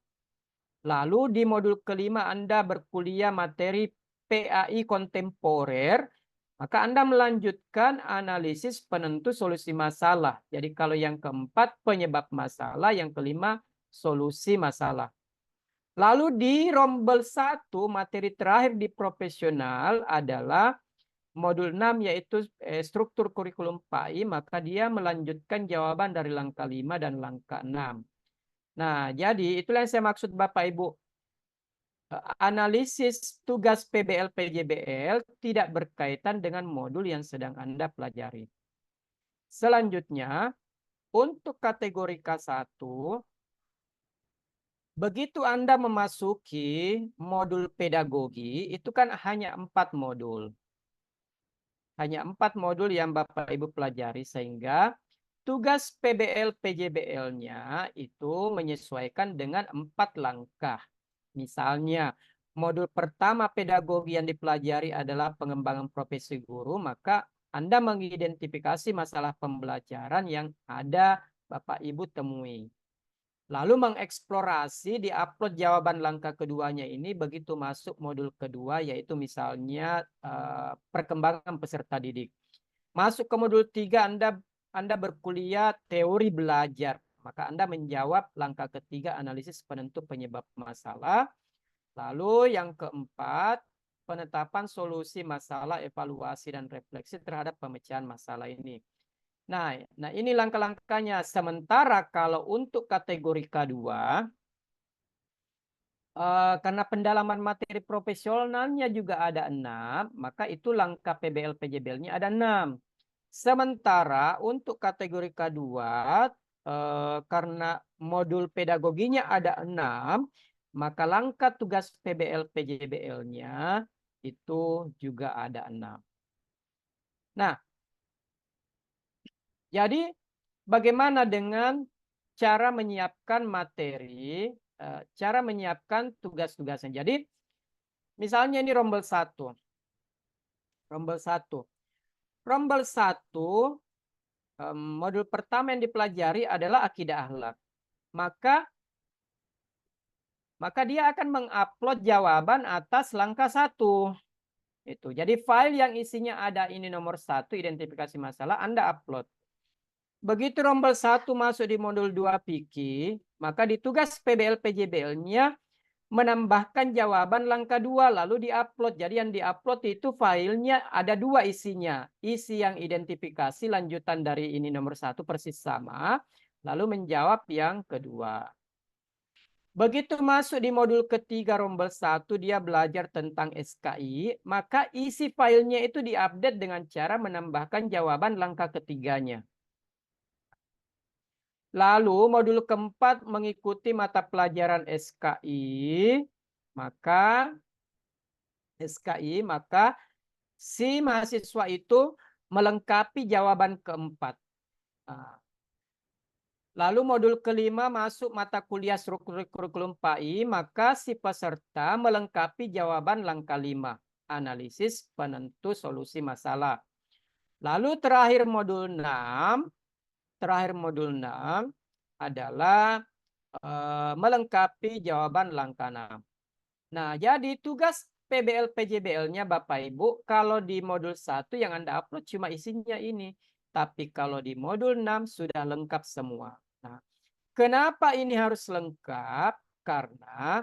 Lalu di modul kelima Anda berkuliah materi PAI kontemporer, maka Anda melanjutkan analisis penentu solusi masalah. Jadi kalau yang keempat penyebab masalah, yang kelima solusi masalah. Lalu di rombel 1 materi terakhir di profesional adalah modul 6 yaitu struktur kurikulum PAI, maka dia melanjutkan jawaban dari langkah 5 dan langkah 6. Nah, jadi itulah yang saya maksud Bapak Ibu. Analisis tugas PBL PJBL tidak berkaitan dengan modul yang sedang Anda pelajari. Selanjutnya, untuk kategori K1, begitu Anda memasuki modul pedagogi, itu kan hanya 4 modul. Hanya 4 modul yang Bapak Ibu pelajari, sehingga tugas PBL PJBL-nya itu menyesuaikan dengan 4 langkah. Misalnya, modul pertama pedagogi yang dipelajari adalah pengembangan profesi guru, maka Anda mengidentifikasi masalah pembelajaran yang ada Bapak Ibu temui. Lalu mengeksplorasi, diupload jawaban langkah keduanya ini begitu masuk modul kedua, yaitu misalnya perkembangan peserta didik. Masuk ke modul 3, Anda berkuliah teori belajar. Maka Anda menjawab langkah ketiga, analisis penentu penyebab masalah. Lalu yang keempat, penetapan solusi masalah, evaluasi, dan refleksi terhadap pemecahan masalah ini. Nah ini langkah-langkahnya. Sementara kalau untuk kategori K2, karena pendalaman materi profesionalnya juga ada 6, maka itu langkah PBL PJBL-nya ada 6. Sementara untuk kategori K2, karena modul pedagoginya ada 6, maka langkah tugas PBL PJBL-nya itu juga ada 6. Nah, jadi bagaimana dengan cara menyiapkan materi, cara menyiapkan tugas-tugasnya. Jadi misalnya ini rombel 1. Rombel 1. Rombel 1, modul pertama yang dipelajari adalah akidah akhlak. Maka dia akan mengupload jawaban atas langkah 1. Itu. Jadi file yang isinya ada ini nomor 1, identifikasi masalah, Anda upload. Begitu rombel 1 masuk di modul 2 fikih, maka di tugas PBL PJBL-nya menambahkan jawaban langkah 2 lalu diupload. Jadi yang diupload itu filenya ada 2 isinya. Isi yang identifikasi lanjutan dari ini nomor 1 persis sama, lalu menjawab yang kedua. Begitu masuk di modul ketiga rombel 1 dia belajar tentang SKI, maka isi filenya itu diupdate dengan cara menambahkan jawaban langkah ketiganya. Lalu modul keempat mengikuti mata pelajaran SKI, maka si mahasiswa itu melengkapi jawaban keempat. Nah, lalu modul kelima masuk mata kuliah struktur kurikulum PAI, maka si peserta melengkapi jawaban langkah 5, analisis penentu solusi masalah. Lalu terakhir modul 6 adalah melengkapi jawaban langkah 6. Nah, jadi tugas PBL PJBL-nya Bapak Ibu, kalau di modul 1 yang Anda upload cuma isinya ini. Tapi kalau di modul 6 sudah lengkap semua. Nah, kenapa ini harus lengkap? Karena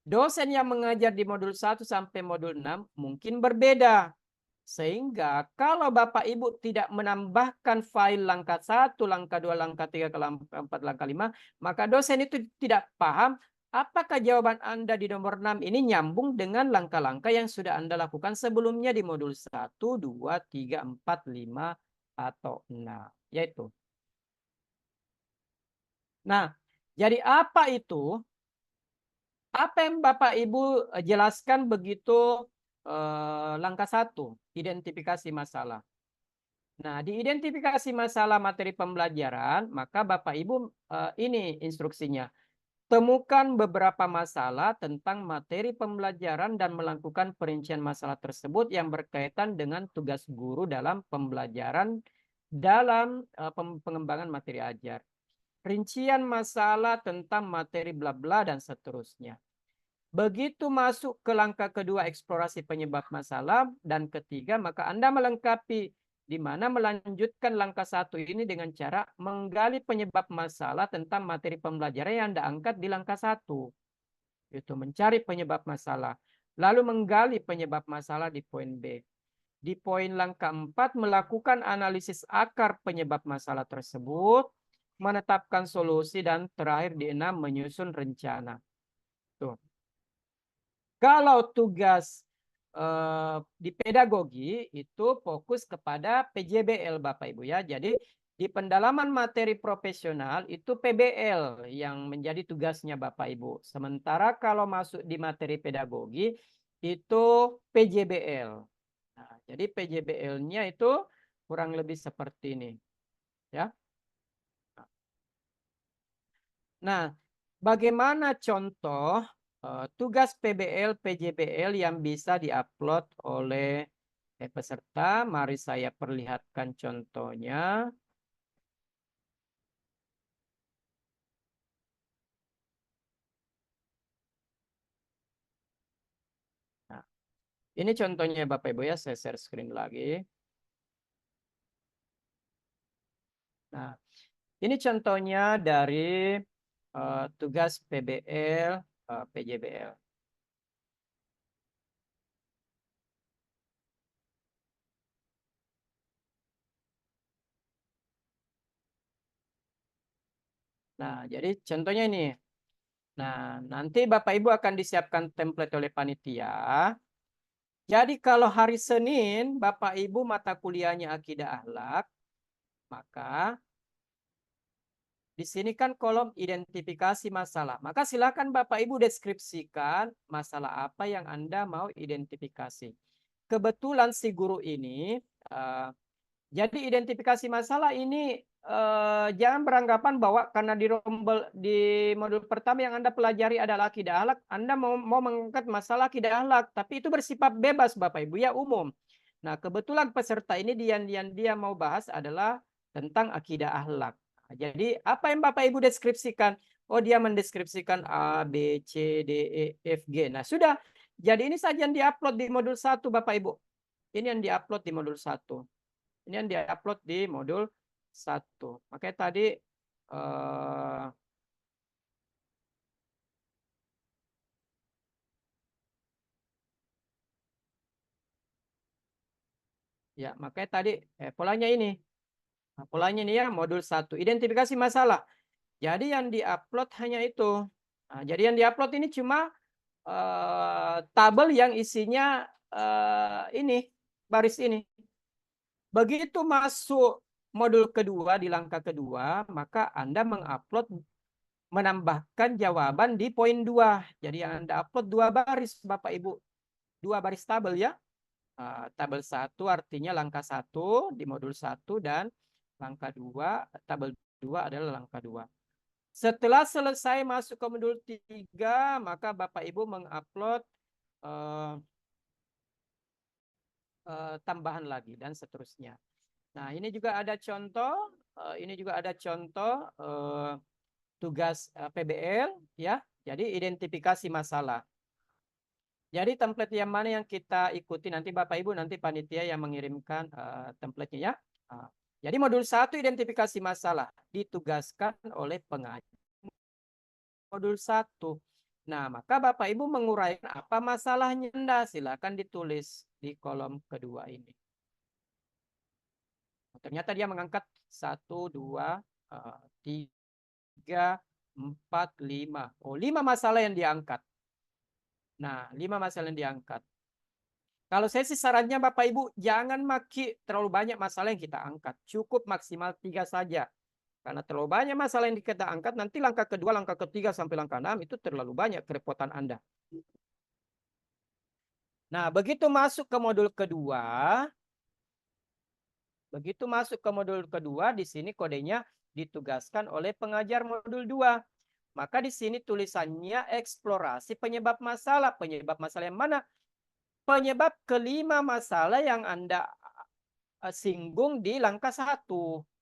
dosen yang mengajar di modul 1 sampai modul 6 mungkin berbeda. Sehingga kalau Bapak Ibu tidak menambahkan file langkah 1, langkah 2, langkah 3, langkah 4, langkah 5, maka dosen itu tidak paham apakah jawaban Anda di nomor 6 ini nyambung dengan langkah-langkah yang sudah Anda lakukan sebelumnya di modul 1, 2, 3, 4, 5, atau 6. Yaitu. Nah, jadi apa itu? Apa yang Bapak Ibu jelaskan begitu langkah 1, identifikasi masalah. Nah, di identifikasi masalah materi pembelajaran, maka Bapak Ibu ini instruksinya. Temukan beberapa masalah tentang materi pembelajaran dan melakukan perincian masalah tersebut yang berkaitan dengan tugas guru dalam pembelajaran dalam pengembangan materi ajar. Rincian masalah tentang materi bla bla dan seterusnya. Begitu masuk ke langkah kedua eksplorasi penyebab masalah dan ketiga maka Anda melengkapi di mana melanjutkan langkah 1 ini dengan cara menggali penyebab masalah tentang materi pembelajaran yang Anda angkat di langkah 1. Itu mencari penyebab masalah. Lalu menggali penyebab masalah di poin B. Di poin langkah 4 melakukan analisis akar penyebab masalah tersebut, menetapkan solusi dan terakhir di 6 menyusun rencana. Tuh. Kalau tugas di pedagogi itu fokus kepada PJBL Bapak Ibu ya. Jadi di pendalaman materi profesional itu PBL yang menjadi tugasnya Bapak Ibu. Sementara kalau masuk di materi pedagogi itu PJBL. Nah, jadi PJBL-nya itu kurang lebih seperti ini ya. Nah, bagaimana contoh tugas PBL, PJBL yang bisa diupload oleh peserta? Mari saya perlihatkan contohnya. Nah, ini contohnya Bapak Ibu ya, saya share screen lagi. Nah, ini contohnya dari tugas PBL, PJBL. Nah, jadi contohnya ini. Nah, nanti Bapak Ibu akan disiapkan template oleh panitia. Jadi kalau hari Senin Bapak Ibu mata kuliahnya akidah akhlak, maka di sini kan kolom identifikasi masalah. Maka silakan Bapak Ibu deskripsikan masalah apa yang Anda mau identifikasi. Kebetulan si guru ini jadi identifikasi masalah ini jangan beranggapan bahwa karena di modul pertama yang Anda pelajari adalah akidah akhlak, Anda mau mengangkat masalah akidah akhlak, tapi itu bersifat bebas Bapak Ibu ya, umum. Nah, kebetulan peserta ini yang dia mau bahas adalah tentang akidah akhlak. Nah, jadi apa yang Bapak Ibu deskripsikan? Oh, dia mendeskripsikan A, B, C, D, E, F, G. Nah, sudah. Jadi ini saja yang diupload di modul 1 Bapak Ibu. Ini yang diupload di modul 1. Ini yang diupload di modul 1. Makanya tadi Ya, makanya tadi polanya ini. Nah, polanya ini ya, modul 1. Identifikasi masalah. Jadi yang diupload hanya itu. Nah, jadi yang diupload ini cuma tabel yang isinya ini, baris ini. Begitu masuk modul kedua di langkah kedua, maka Anda mengupload menambahkan jawaban di poin 2. Jadi yang Anda upload 2 baris Bapak Ibu. 2 baris tabel ya. Tabel 1 artinya langkah 1 di modul 1 dan langkah 2, tabel 2 adalah langkah 2. Setelah selesai masuk ke modul 3, maka Bapak Ibu mengupload tambahan lagi dan seterusnya. Nah, ini juga ada contoh, tugas PBL ya. Jadi identifikasi masalah. Jadi template yang mana yang kita ikuti nanti Bapak Ibu, nanti panitia yang mengirimkan template-nya ya. Jadi modul 1 identifikasi masalah ditugaskan oleh pengajar modul 1. Nah, maka Bapak Ibu menguraikan apa masalahnya Anda, silakan ditulis di kolom kedua ini. Ternyata dia mengangkat 1, 2, 3, 4, 5. Oh, 5 masalah yang diangkat. Nah, 5 masalah yang diangkat. Kalau saya sih sarannya Bapak Ibu, jangan maki terlalu banyak masalah yang kita angkat. Cukup maksimal 3 saja. Karena terlalu banyak masalah yang kita angkat, nanti langkah kedua, langkah ketiga, sampai langkah 6 itu terlalu banyak kerepotan Anda. Nah, begitu masuk ke modul kedua, di sini kodenya ditugaskan oleh pengajar modul 2. Maka di sini tulisannya eksplorasi penyebab masalah. Penyebab masalah yang mana? Penyebab kelima masalah yang Anda singgung di langkah 1.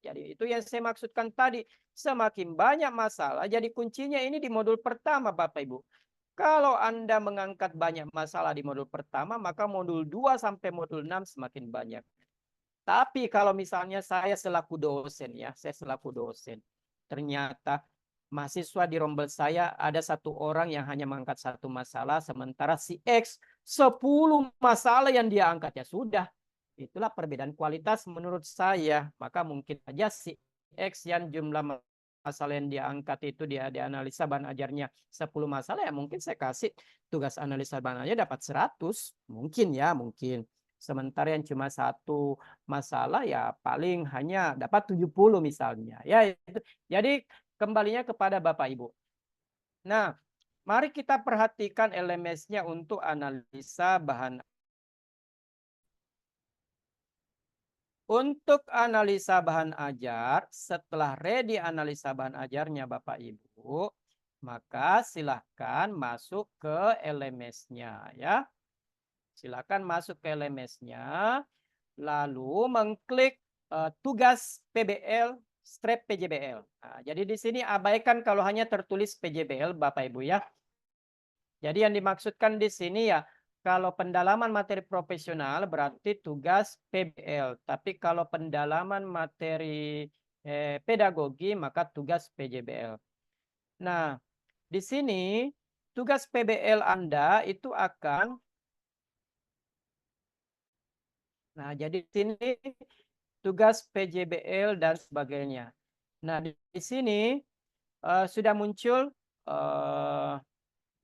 Jadi itu yang saya maksudkan tadi. Semakin banyak masalah, jadi kuncinya ini di modul pertama Bapak Ibu. Kalau Anda mengangkat banyak masalah di modul pertama, maka modul 2 sampai modul 6 semakin banyak. Tapi kalau misalnya saya selaku dosen ya, ternyata mahasiswa di rombel saya ada 1 orang yang hanya mengangkat 1 masalah, sementara si X 10 masalah yang dia angkat, ya sudah. Itulah perbedaan kualitas menurut saya. Maka mungkin saja si X yang jumlah masalah yang dia angkat itu dia dianalisa bahan ajarnya 10 masalah, ya mungkin saya kasih tugas analisa bahan ajar dapat 100. Mungkin ya, mungkin. Sementara yang cuma 1 masalah ya paling hanya dapat 70 misalnya. Ya itu. Jadi kembalinya kepada Bapak Ibu. Nah, mari kita perhatikan LMS-nya untuk analisa bahan. Untuk analisa bahan ajar, setelah ready analisa bahan ajarnya Bapak Ibu, maka silahkan masuk ke LMS-nya ya. Silakan masuk ke LMS-nya, lalu mengklik tugas PBL strap PJBL. Nah, jadi di sini abaikan kalau hanya tertulis PJBL Bapak Ibu ya. Jadi yang dimaksudkan di sini ya, kalau pendalaman materi profesional berarti tugas PBL. Tapi kalau pendalaman materi pedagogi maka tugas PJBL. Nah, di sini tugas PBL Anda itu akan, nah jadi di sini tugas PJBL dan sebagainya. Nah, di sini sudah muncul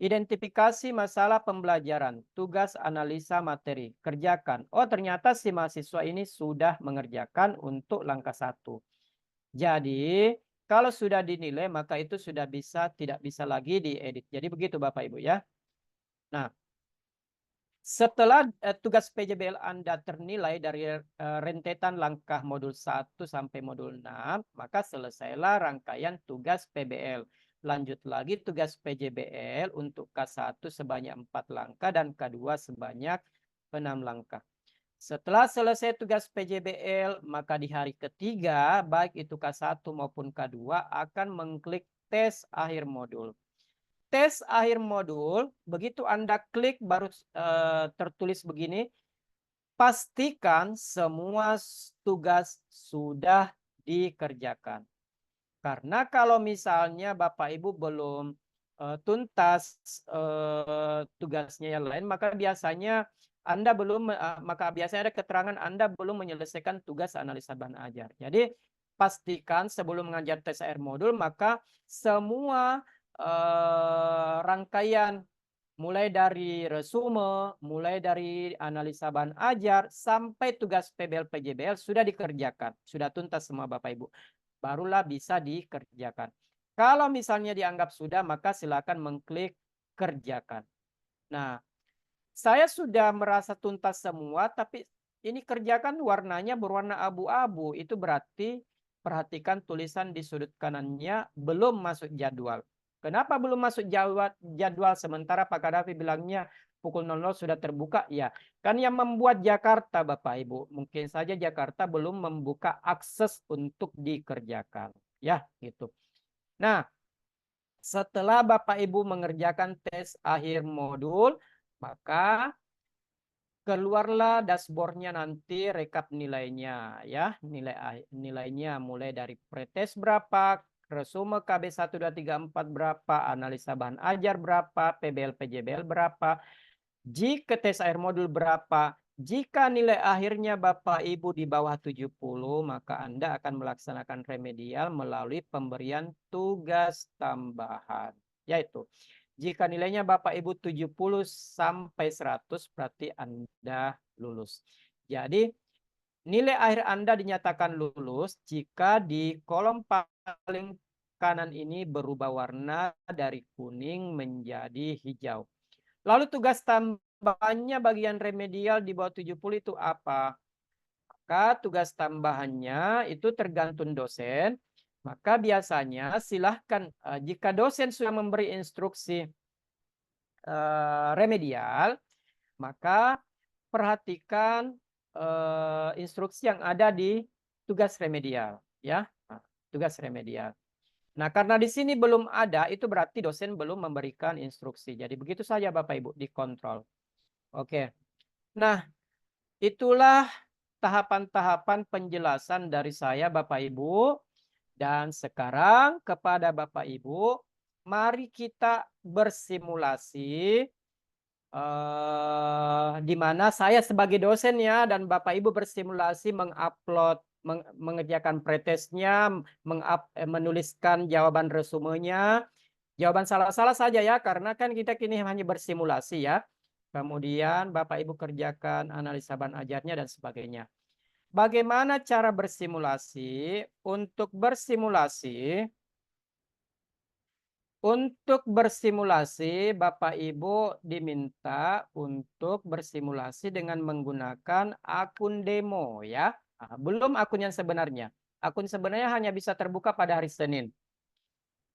identifikasi masalah pembelajaran, tugas analisa materi, kerjakan. Oh, ternyata si mahasiswa ini sudah mengerjakan untuk langkah 1. Jadi, kalau sudah dinilai, maka itu sudah tidak bisa lagi diedit. Jadi begitu Bapak Ibu ya. Nah, setelah tugas PJBL Anda ternilai dari rentetan langkah modul 1 sampai modul 6, maka selesailah rangkaian tugas PBL. Lanjut lagi tugas PJBL untuk K1 sebanyak 4 langkah dan K2 sebanyak 6 langkah. Setelah selesai tugas PJBL, maka di hari ketiga, baik itu K1 maupun K2 akan mengklik tes akhir modul. Tes akhir modul, begitu Anda klik baru tertulis begini, pastikan semua tugas sudah dikerjakan. Karena kalau misalnya Bapak Ibu belum tuntas tugasnya yang lain, maka biasanya Anda belum maka biasanya ada keterangan Anda belum menyelesaikan tugas analisa bahan ajar. Jadi pastikan sebelum mengajar tes air modul maka semua rangkaian mulai dari resume, mulai dari analisa bahan ajar sampai tugas PBL PJBL sudah dikerjakan, sudah tuntas semua Bapak Ibu. Barulah bisa dikerjakan. Kalau misalnya dianggap sudah, maka silakan mengklik kerjakan. Nah, saya sudah merasa tuntas semua, tapi ini kerjakan warnanya berwarna abu-abu. Itu berarti perhatikan tulisan di sudut kanannya belum masuk jadwal. Kenapa belum masuk jadwal sementara Pak Kadafi bilangnya pukul 00 sudah terbuka? Ya, kan yang membuat Jakarta Bapak Ibu. Mungkin saja Jakarta belum membuka akses untuk dikerjakan. Ya, gitu. Nah, setelah Bapak Ibu mengerjakan tes akhir modul, maka keluarlah dashboardnya nanti rekap nilainya ya. Nilainya mulai dari pretest berapa, resume KB 1 2 3 4 berapa, analisa bahan ajar berapa, PBL PJBL berapa, jika tes air modul berapa. Jika nilai akhirnya Bapak Ibu di bawah 70, maka Anda akan melaksanakan remedial melalui pemberian tugas tambahan. Yaitu, jika nilainya Bapak Ibu 70 sampai 100, berarti Anda lulus. Jadi, nilai akhir Anda dinyatakan lulus jika di kolom paling kanan ini berubah warna dari kuning menjadi hijau. Lalu tugas tambahannya bagian remedial di bawah 70 itu apa? Maka tugas tambahannya itu tergantung dosen. Maka biasanya silahkan jika dosen sudah memberi instruksi remedial, maka perhatikan instruksi yang ada di tugas remedial. Ya, tugas remedial. Nah, karena di sini belum ada, itu berarti dosen belum memberikan instruksi. Jadi begitu saja Bapak Ibu, dikontrol. Oke. Nah, itulah tahapan-tahapan penjelasan dari saya Bapak Ibu. Dan sekarang kepada Bapak Ibu, mari kita bersimulasi di mana saya sebagai dosen ya dan Bapak Ibu bersimulasi mengupload mengerjakan pretestnya, menuliskan jawaban resumenya. Jawaban salah-salah saja ya, karena kan kita kini hanya bersimulasi ya. Kemudian Bapak Ibu kerjakan analisa bahan ajarnya dan sebagainya. Bagaimana cara bersimulasi? Untuk bersimulasi, Bapak Ibu diminta untuk bersimulasi dengan menggunakan akun demo ya. Nah, belum akun yang sebenarnya. Akun sebenarnya hanya bisa terbuka pada hari Senin.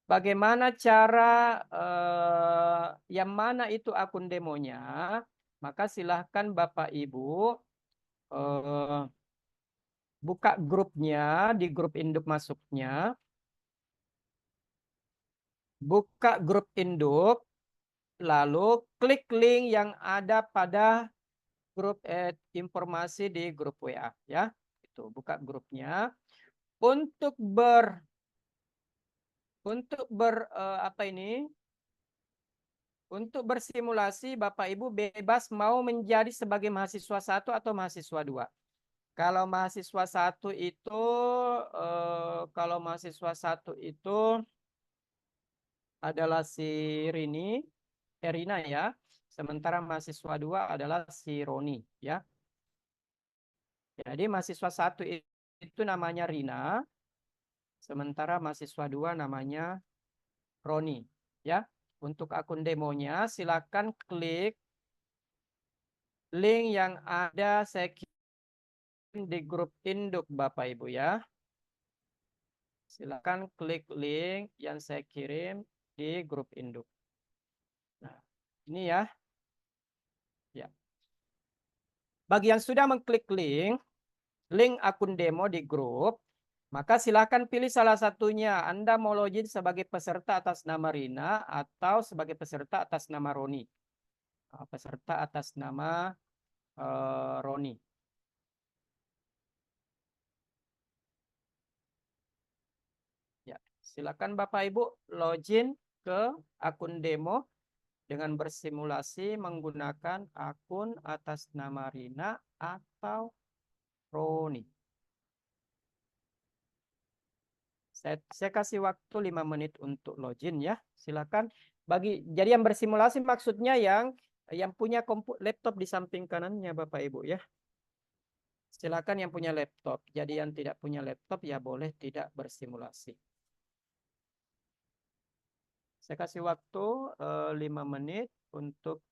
Bagaimana cara yang mana itu akun demonya? Maka silahkan Bapak Ibu buka grupnya di grup induk masuknya. Buka grup induk, lalu klik link yang ada pada grup informasi di grup WA ya. Itu buka grupnya. Untuk apa ini? Untuk bersimulasi Bapak Ibu bebas mau menjadi sebagai mahasiswa 1 atau mahasiswa 2. Kalau mahasiswa 1 itu adalah si Rina ya. Sementara mahasiswa 2 adalah si Roni ya. Jadi mahasiswa 1 itu namanya Rina, sementara mahasiswa 2 namanya Roni ya. Untuk akun demonya silakan klik link yang ada saya kirim di grup induk Bapak Ibu ya. Silakan klik link yang saya kirim di grup induk. Nah, ini ya. Ya. Bagi yang sudah mengklik link akun demo di grup, maka silakan pilih salah satunya. Anda mau login sebagai peserta atas nama Rina atau sebagai peserta atas nama Roni. Peserta atas nama Roni. Ya, silakan Bapak Ibu login ke akun demo. dengan bersimulasi menggunakan akun atas nama Rina atau Roni. Saya kasih waktu 5 menit untuk login ya. Silakan. Jadi yang bersimulasi maksudnya yang punya laptop di samping kanannya Bapak Ibu ya. Silakan yang punya laptop. Jadi yang tidak punya laptop ya boleh tidak bersimulasi. Saya kasih waktu 5 menit untuk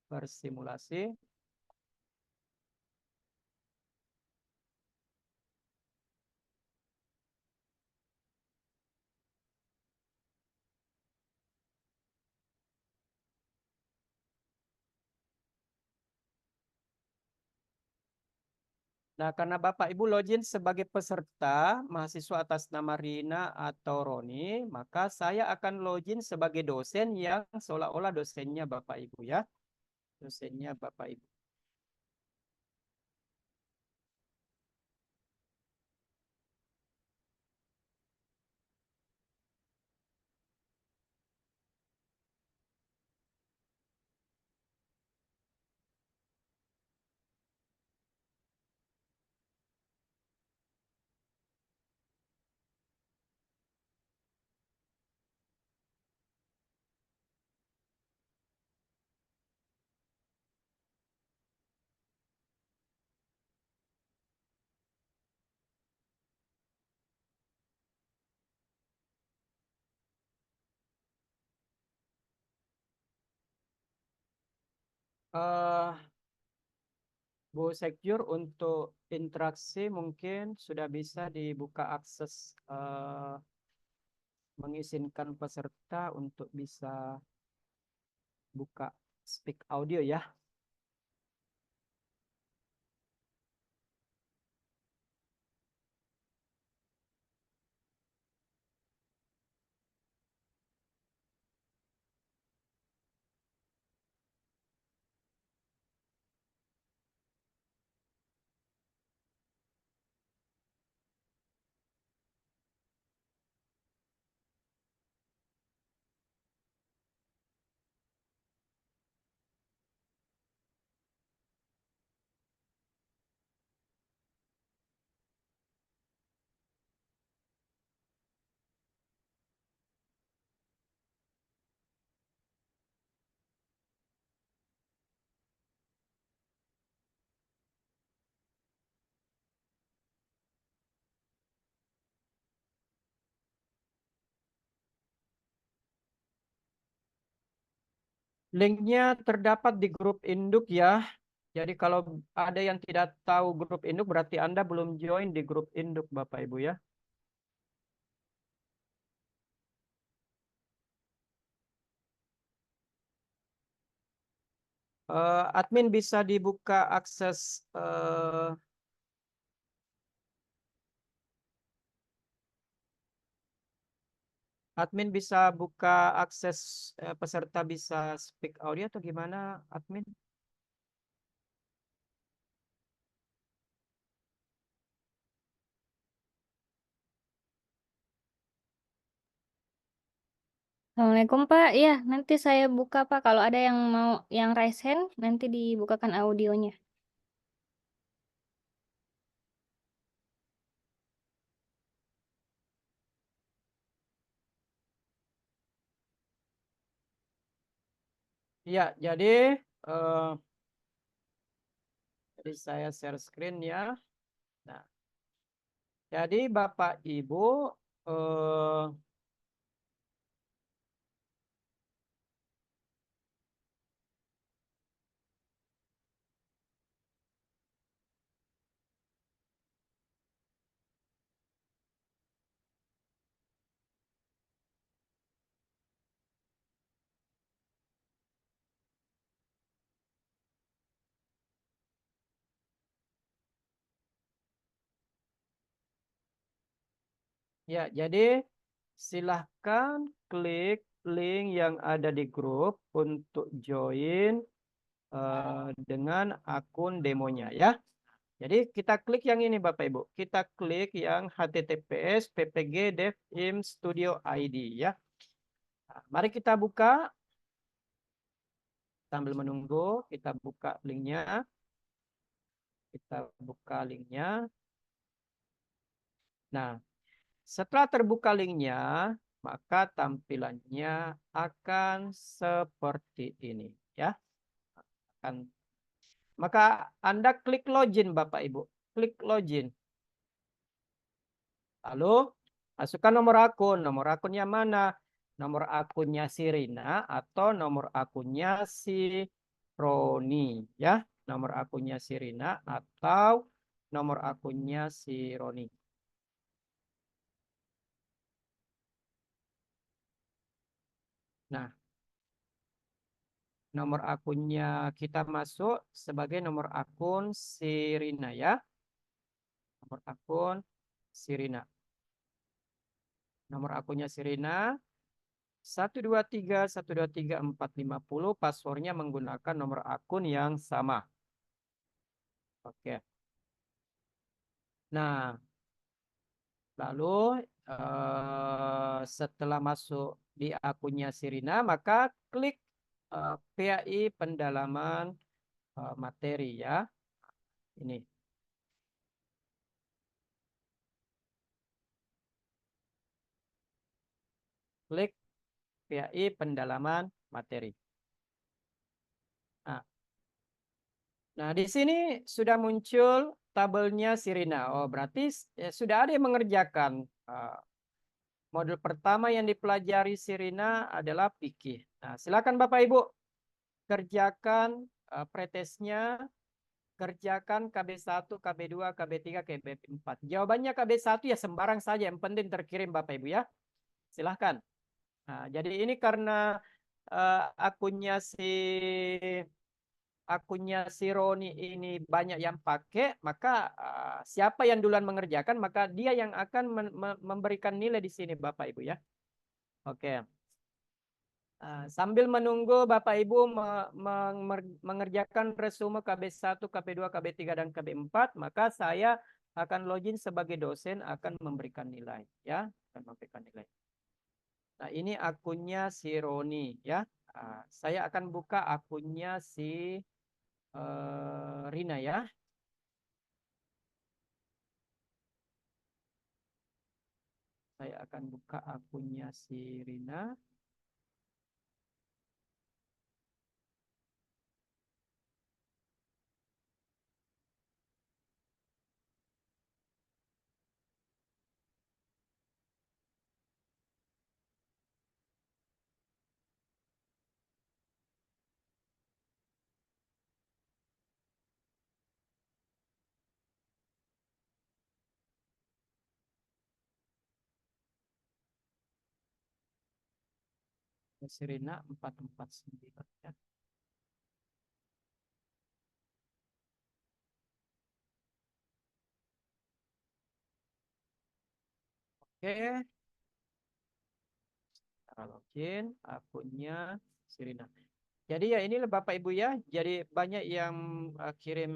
bersimulasi. Nah, karena Bapak Ibu login sebagai peserta mahasiswa atas nama Rina atau Roni, maka saya akan login sebagai dosen yang seolah-olah dosennya Bapak Ibu ya. Dosennya Bapak Ibu. eh Bu Sekjur untuk interaksi mungkin sudah bisa dibuka akses mengizinkan peserta untuk bisa buka speak audio ya. Linknya terdapat di grup induk ya. Jadi kalau ada yang tidak tahu grup induk berarti Anda belum join di grup induk Bapak Ibu ya. Admin bisa dibuka akses admin bisa buka akses peserta bisa speak audio atau gimana admin? Assalamualaikum Pak. Iya, nanti saya buka Pak. Kalau ada yang mau yang raise hand, nanti dibukakan audionya. Iya, eh, jadi saya share screen ya. Nah, jadi Bapak Ibu eh, ya, jadi silahkan klik link yang ada di grup untuk join dengan akun demonya ya. Jadi kita klik yang ini Bapak Ibu. Kita klik yang https ppg dev im studio id ya. Nah, mari kita buka. Sambil menunggu, kita buka linknya. Kita buka linknya. Nah, setelah terbuka linknya, maka tampilannya akan seperti ini, ya. Maka Anda klik login, Bapak Ibu. Klik login. Lalu masukkan nomor akun. Nomor akunnya mana? Nomor akunnya si Rina atau nomor akunnya si Roni, ya. Nomor akunnya si Rina atau nomor akunnya si Roni. Nah, nomor akunnya kita masuk sebagai nomor akun si Rina, ya. Nomor akun si Rina. Nomor akunnya si Rina 123 123 450, passwordnya menggunakan nomor akun yang sama. Oke. Nah, lalu setelah masuk di akunnya Sirina, maka klik PAI pendalaman materi, ya. Ini. Klik PAI pendalaman materi. Nah, di sini sudah muncul tabelnya Sirina. Oh, berarti sudah ada yang mengerjakan. Modul pertama yang dipelajari Sirina adalah fikih. Nah, silakan Bapak Ibu kerjakan pretesnya, kerjakan KB1, KB2, KB3, KB4. Jawabannya KB1 ya sembarang saja, yang penting terkirim Bapak Ibu, ya. Silahkan. Nah, jadi ini karena akunnya si Roni ini banyak yang pakai, maka siapa yang duluan mengerjakan, maka dia yang akan memberikan nilai di sini Bapak Ibu, ya. Oke. Sambil menunggu Bapak Ibu mengerjakan resume KB1, KB2, KB3, dan KB4, maka saya akan login sebagai dosen, akan memberikan nilai, ya. Akan memberikan nilai. Nah, ini akunnya si Roni, ya. Saya akan buka akunnya si Rina, ya. Saya akan buka akunnya si Rina. Si Rina 449, ya. Oke, cara login akunnya si Rina. Jadi ya inilah Bapak Ibu, ya. Jadi banyak yang kirim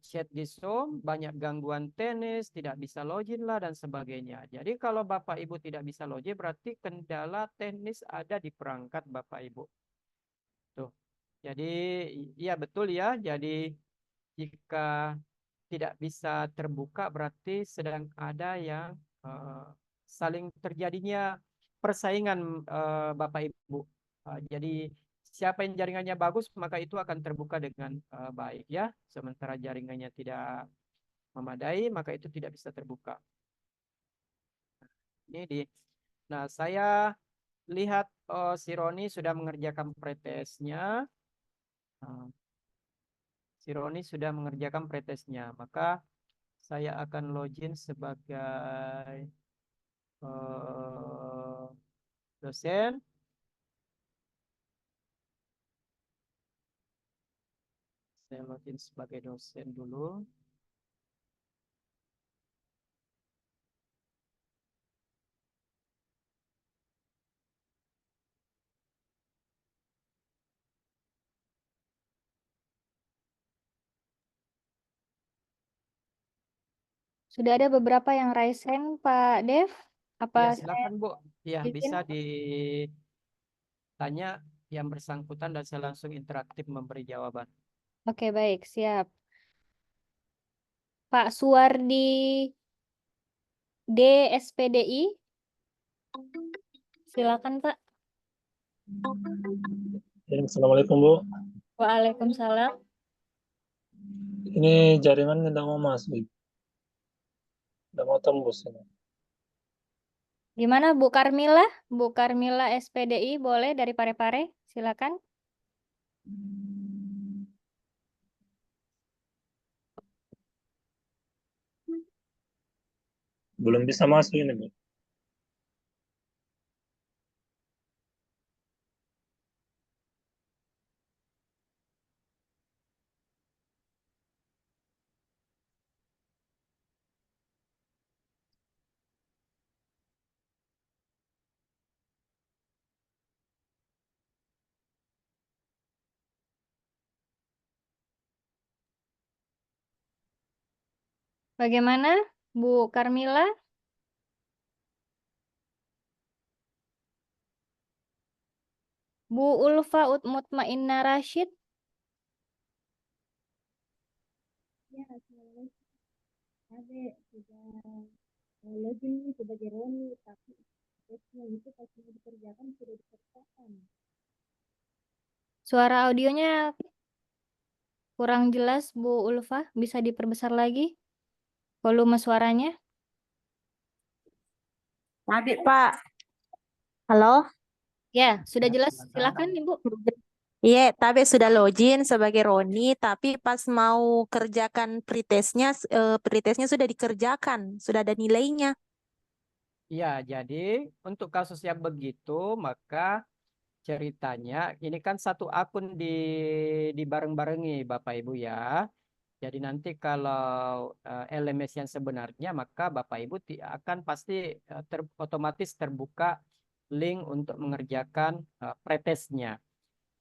chat di Zoom, banyak gangguan teknis, tidak bisa login lah dan sebagainya. Jadi kalau Bapak Ibu tidak bisa login berarti kendala teknis ada di perangkat Bapak Ibu. Tuh. Jadi iya betul, ya. Jadi jika tidak bisa terbuka berarti sedang ada yang saling terjadinya persaingan Bapak Ibu. Jadi siapa yang jaringannya bagus maka itu akan terbuka dengan baik, ya. Sementara jaringannya tidak memadai maka itu tidak bisa terbuka. Nah, saya lihat si Roni sudah mengerjakan pretesnya. Nah, si Roni sudah mengerjakan pretesnya, maka saya akan login sebagai dosen. Saya login sebagai dosen dulu. Sudah ada beberapa yang raise hand, Pak Dev. Apa Ya, saya silakan Bu. Ya, izin? bisa ditanya yang bersangkutan dan saya langsung interaktif memberi jawaban. Oke, baik, siap. Pak Suwardi D SPDI, silakan Pak. Assalamualaikum Bu. Waalaikumsalam. Ini jaringan tidak mau masuk, tidak mau tembus ini. Gimana Bu Karmila? Bu Karmila SPDI boleh dari Parepare, silakan. Belum bisa masuk ini Bu. Bagaimana Bu Karmila? Bu Ulfa Mutmainna Rashid. Ya, Assalamualaikum. Ade sudah login sebagai Roni, tapi tesnya itu pas mau dikerjakan sudah dikerjakan. Suara audionya kurang jelas Bu Ulfa, bisa diperbesar lagi volume suaranya? Tadi Pak, halo? Ya, sudah Ya, jelas. silakan. Silakan Ibu. Iya, tapi sudah login sebagai Roni, tapi pas mau kerjakan pretestnya sudah dikerjakan, sudah ada nilainya. Ya, jadi untuk kasus yang begitu, maka ceritanya ini kan satu akun dibareng-barengi Bapak Ibu ya. Jadi nanti kalau LMS yang sebenarnya, maka Bapak Ibu akan pasti otomatis terbuka link untuk mengerjakan pretestnya.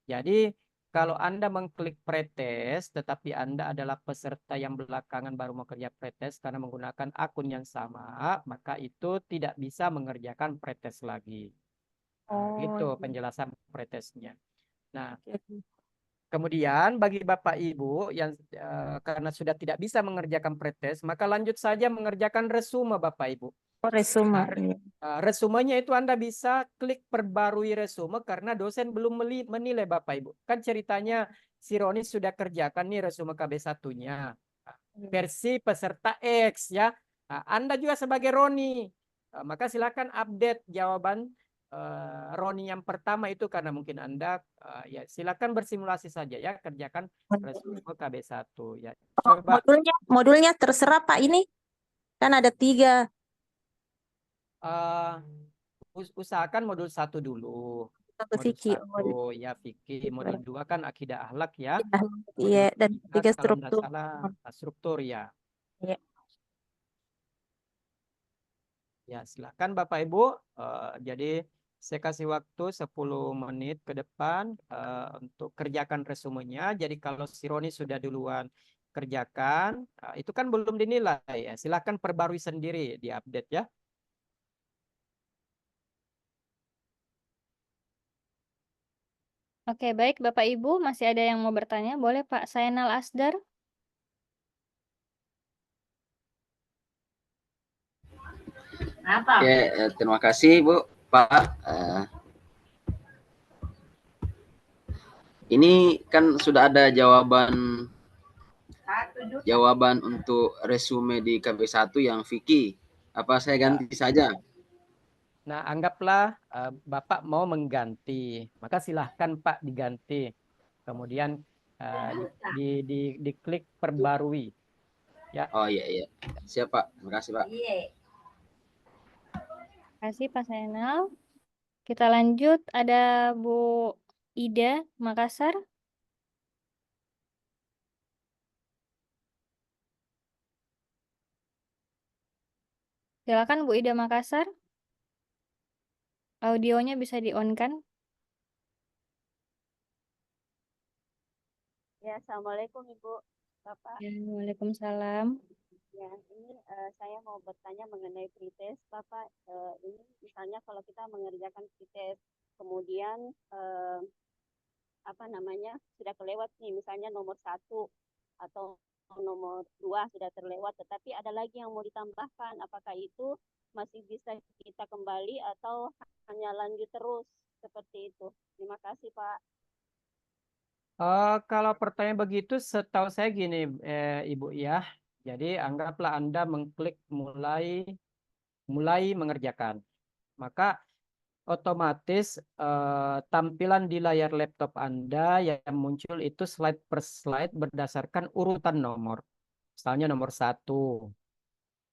Jadi kalau Anda mengklik pretest, tetapi Anda adalah peserta yang belakangan baru mengerja pretest karena menggunakan akun yang sama, maka itu tidak bisa mengerjakan pretest lagi. Nah, gitu penjelasan pretestnya. Nah, kemudian bagi Bapak Ibu yang karena sudah tidak bisa mengerjakan pretest, maka lanjut saja mengerjakan resume Bapak Ibu. Resume. Nah, resumenya itu Anda bisa klik perbarui resume karena dosen belum menilai Bapak Ibu. Kan ceritanya si Roni sudah kerjakan nih resume KB1-nya. Versi peserta X ya. Nah, Anda juga sebagai Roni. Maka silakan update jawaban Roni yang pertama itu karena mungkin Anda ya silakan bersimulasi saja ya kerjakan resume KB1 ya. Coba Modulnya terserah Pak ini, kan ada 3. uh, usahakan modul 1 dulu. Satu Modul fikih. 1 ya fikih, modul 2 kan akidah akhlak ya. Iya, Modul dan 3 3 kalau tidak struktur. salah struktur ya. Iya. Ya, silakan Bapak Ibu. Jadi saya kasih waktu 10 menit ke depan untuk kerjakan resumenya. Jadi kalau si Roni sudah duluan kerjakan, itu kan belum dinilai ya. Silakan perbarui sendiri, diupdate ya. Oke, baik Bapak Ibu, masih ada yang mau bertanya? Boleh Pak Sainal Asdar? Ya, terima kasih Bu, Pak. Ini kan sudah ada jawaban untuk resume di KB1 yang Vicky. Apa saya ganti saja? Nah, anggaplah Bapak mau mengganti, maka silahkan Pak diganti. Kemudian diklik perbarui. Ya. Oh iya iya. Siap Pak. Terima kasih Pak. Terima kasih Pak Sainal. Kita lanjut, ada Bu Ida Makassar. Silakan Bu Ida Makassar. Audionya bisa di-on-kan. Ya, Assalamualaikum Ibu, Bapak. Ya, Waalaikumsalam. Ya, ini saya mau bertanya mengenai pretest, Bapak. Ini misalnya kalau kita mengerjakan pretest, kemudian apa namanya sudah kelewat nih, misalnya nomor 1 atau nomor 2 sudah terlewat, tetapi ada lagi yang mau ditambahkan. Apakah itu masih bisa kita kembali atau hanya lanjut terus seperti itu? Terima kasih, Pak. Kalau pertanyaan begitu, setahu saya gini, Ibu ya. Jadi anggaplah Anda mengklik mulai mengerjakan. Maka otomatis tampilan di layar laptop Anda yang muncul itu slide per slide berdasarkan urutan nomor. Misalnya nomor 1,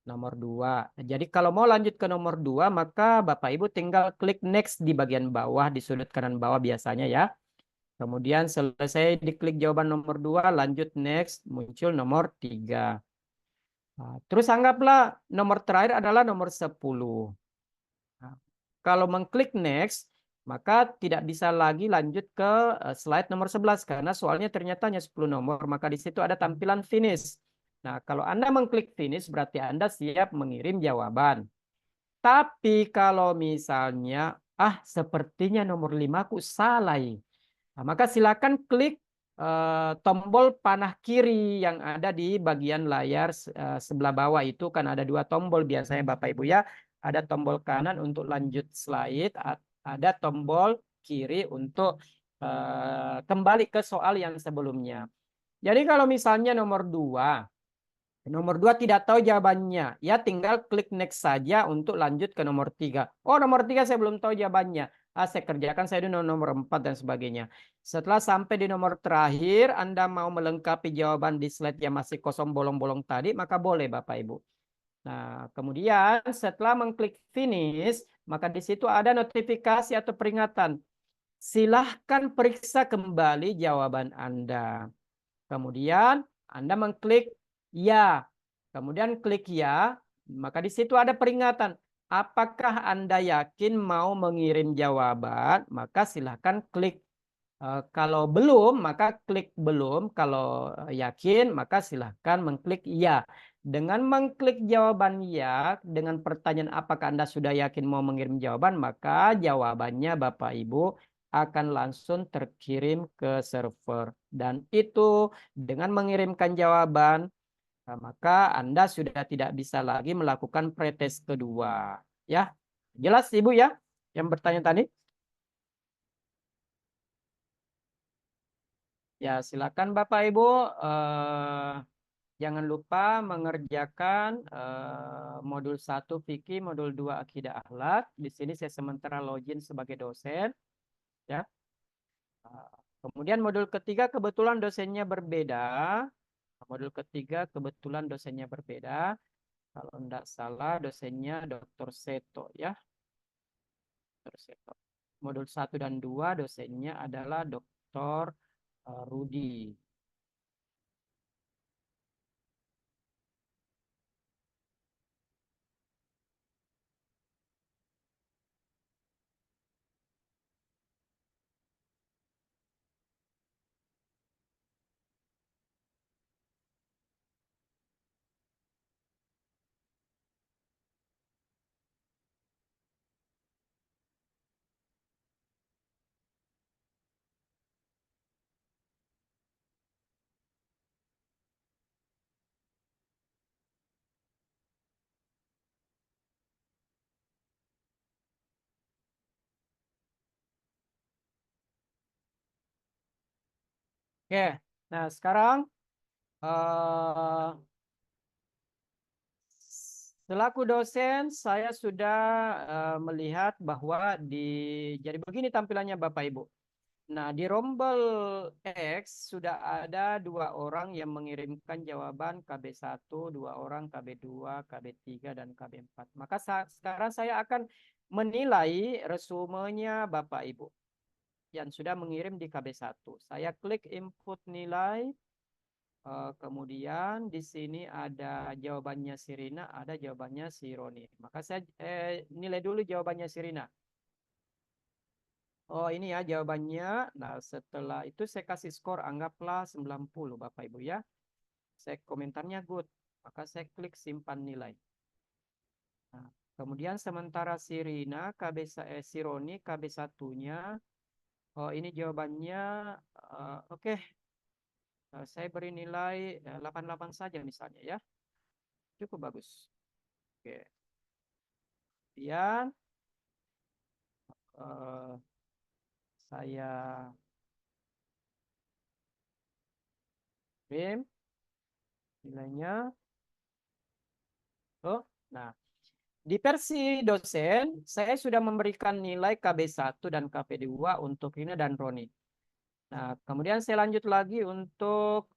nomor 2. Jadi kalau mau lanjut ke nomor 2, maka Bapak Ibu tinggal klik next di bagian bawah, di sudut kanan bawah biasanya ya. Kemudian selesai diklik jawaban nomor 2, lanjut next, muncul nomor 3. Nah, terus anggaplah nomor terakhir adalah nomor 10. Nah, kalau mengklik next, maka tidak bisa lagi lanjut ke slide nomor 11 karena soalnya ternyata hanya 10 nomor, maka di situ ada tampilan finish. Nah, kalau Anda mengklik finish berarti Anda siap mengirim jawaban. Tapi kalau misalnya, sepertinya nomor 5 aku salah. Nah, maka silakan klik tombol panah kiri yang ada di bagian layar sebelah bawah itu kan ada 2 tombol biasanya Bapak Ibu ya. Ada tombol kanan untuk lanjut slide, ada tombol kiri untuk kembali ke soal yang sebelumnya. Jadi kalau misalnya nomor 2 tidak tahu jawabannya, ya tinggal klik next saja untuk lanjut ke nomor 3. Oh, nomor 3 saya belum tahu jawabannya. Saya kerjakan saya di nomor 4 dan sebagainya. Setelah sampai di nomor terakhir, Anda mau melengkapi jawaban di slide yang masih kosong bolong-bolong tadi, maka boleh Bapak Ibu. Nah, kemudian setelah mengklik finish, maka di situ ada notifikasi atau peringatan. Silahkan periksa kembali jawaban Anda. Kemudian Anda mengklik ya. Kemudian klik ya, maka di situ ada peringatan. Apakah Anda yakin mau mengirim jawaban? Maka silahkan klik. Kalau belum, maka klik belum. Kalau yakin, maka silahkan mengklik ya. Dengan mengklik jawaban ya, dengan pertanyaan apakah Anda sudah yakin mau mengirim jawaban, maka jawabannya Bapak Ibu akan langsung terkirim ke server. Dan itu dengan mengirimkan jawaban, maka Anda sudah tidak bisa lagi melakukan pretest kedua. Ya, jelas Ibu ya yang bertanya tadi? Ya, silakan Bapak Ibu. Jangan lupa mengerjakan modul 1 fikih, modul 2 akidah akhlak. Di sini saya sementara login sebagai dosen. Ya. Kemudian modul ketiga kebetulan dosennya berbeda. Modul ketiga kebetulan dosennya berbeda. Kalau tidak salah dosennya Dr. Seto ya. Dr. Seto. Modul 1 dan 2 dosennya adalah Dr. Rudi. Oke, nah sekarang selaku dosen saya sudah melihat bahwa jadi begini tampilannya Bapak Ibu. Nah di rombel X sudah ada 2 orang yang mengirimkan jawaban KB1, 2 orang KB2, KB3 dan KB4. Maka sekarang saya akan menilai resumenya Bapak Ibu yang sudah mengirim di KB1. Saya klik input nilai. Kemudian di sini ada jawabannya Sirina, ada jawabannya si Roni. Maka saya nilai dulu jawabannya Sirina. Oh ini ya jawabannya. Nah setelah itu saya kasih skor anggaplah 90 Bapak Ibu ya. Saya komentarnya good. Maka saya klik simpan nilai. Nah, kemudian sementara Sirina, si Roni KB1-nya Oh, ini jawabannya. Oke. Saya beri nilai 88 saja misalnya ya. Cukup bagus. Oke. Kemudian saya kirim nilainya. Oh, nah, di versi dosen saya sudah memberikan nilai KB1 dan KB2 untuk Rina dan Roni. Nah, kemudian saya lanjut lagi untuk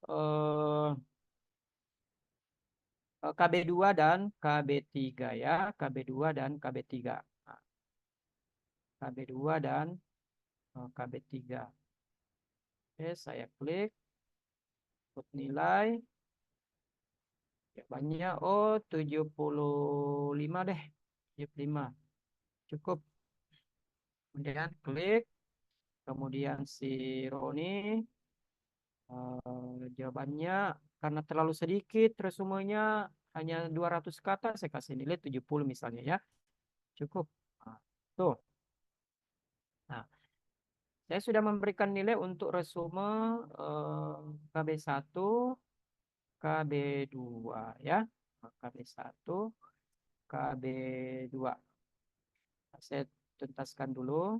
KB2 dan KB3 ya, KB2 dan KB3. Nah, KB2 dan KB3. Oke, saya klik input nilai. Jawabannya 75 deh. 75. Cukup. Kemudian klik. Kemudian si Roni jawabannya karena terlalu sedikit resumenya hanya 200 kata, saya kasih nilai 70 misalnya ya. Cukup. Nah, tuh. Nah, saya sudah memberikan nilai untuk resume KB1, KB2 ya. KB1, KB2. Saya tuntaskan dulu.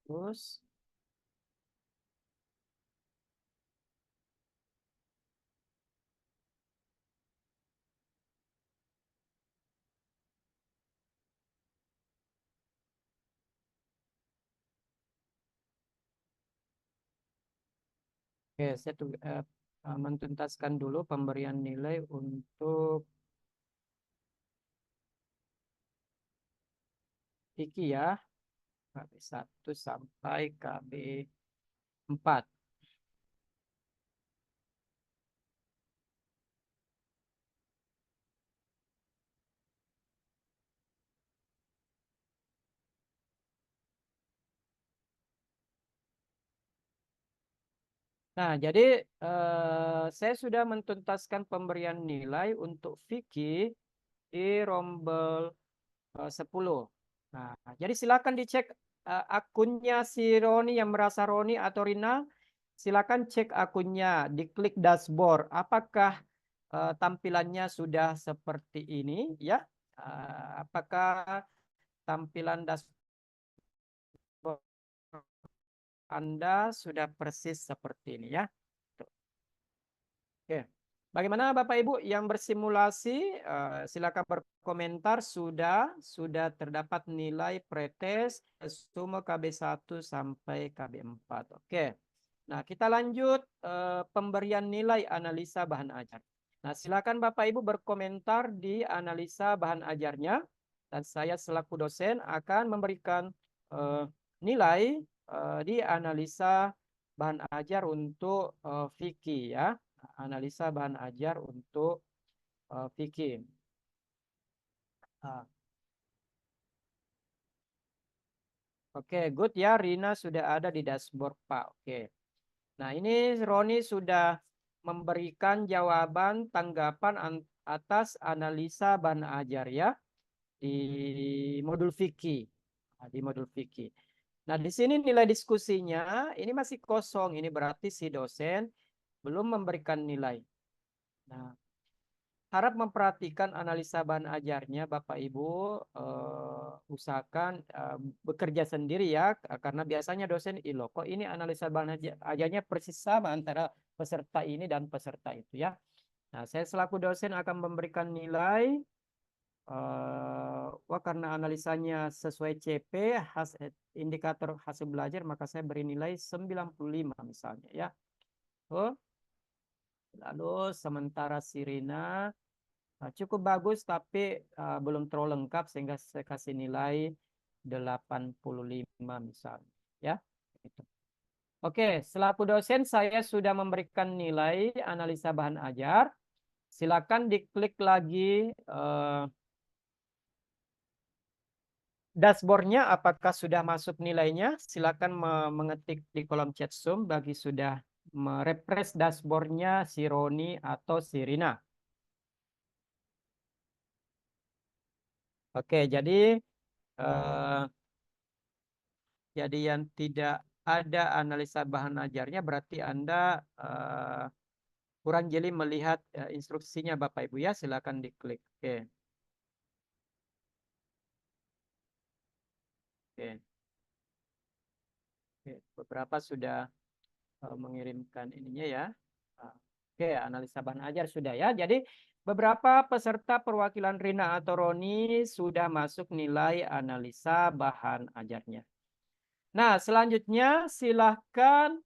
Terus oke, saya mentuntaskan dulu pemberian nilai untuk Vicky ya. KB1 sampai KB4. Nah, jadi saya sudah mentuntaskan pemberian nilai untuk Vicky di rombel 10. Nah, jadi silakan dicek akunnya si Roni yang merasa Roni atau Rina. Silakan cek akunnya, diklik dashboard. Apakah tampilannya sudah seperti ini ya? Apakah tampilan dashboard Anda sudah persis seperti ini ya? Tuh. Oke. Bagaimana Bapak Ibu yang bersimulasi? Silakan berkomentar. Sudah terdapat nilai pretest resume KB1 sampai KB4. Oke. Nah, kita lanjut pemberian nilai analisa bahan ajar. Nah, silakan Bapak Ibu berkomentar di analisa bahan ajarnya. Dan saya selaku dosen akan memberikan nilai di analisa bahan ajar untuk Vicky ya. Analisa bahan ajar untuk Vicky. Oke, good ya. Rina sudah ada di dashboard Pak. Oke. Nah, ini Roni sudah memberikan jawaban tanggapan atas analisa bahan ajar ya di modul Vicky. Nah, di modul Vicky. Nah, di sini nilai diskusinya ini masih kosong. Ini berarti si dosen belum memberikan nilai. Nah, harap memperhatikan analisa bahan ajarnya Bapak Ibu, usahakan bekerja sendiri ya, karena biasanya dosen ilo kok ini analisa bahan ajarnya persis sama antara peserta ini dan peserta itu ya. Nah, saya selaku dosen akan memberikan nilai wah karena analisanya sesuai CP indikator hasil belajar, maka saya beri nilai 95 misalnya ya. Lalu sementara Sirina cukup bagus tapi belum terlalu lengkap sehingga saya kasih nilai 85 misalnya ya. Gitu. Oke, selaku dosen saya sudah memberikan nilai analisa bahan ajar. Silakan diklik lagi dashboardnya apakah sudah masuk nilainya. Silakan mengetik di kolom chat Zoom bagi sudah merefresh dashboardnya si Roni atau si Rina. Oke, jadi yang tidak ada analisa bahan ajarnya berarti Anda kurang jeli melihat instruksinya Bapak Ibu ya. Silakan diklik. Oke. Oke. Oke, beberapa sudah mengirimkan ininya ya. Oke, analisa bahan ajar sudah ya. Jadi beberapa peserta perwakilan Rina atau Roni sudah masuk nilai analisa bahan ajarnya. Nah, selanjutnya silahkan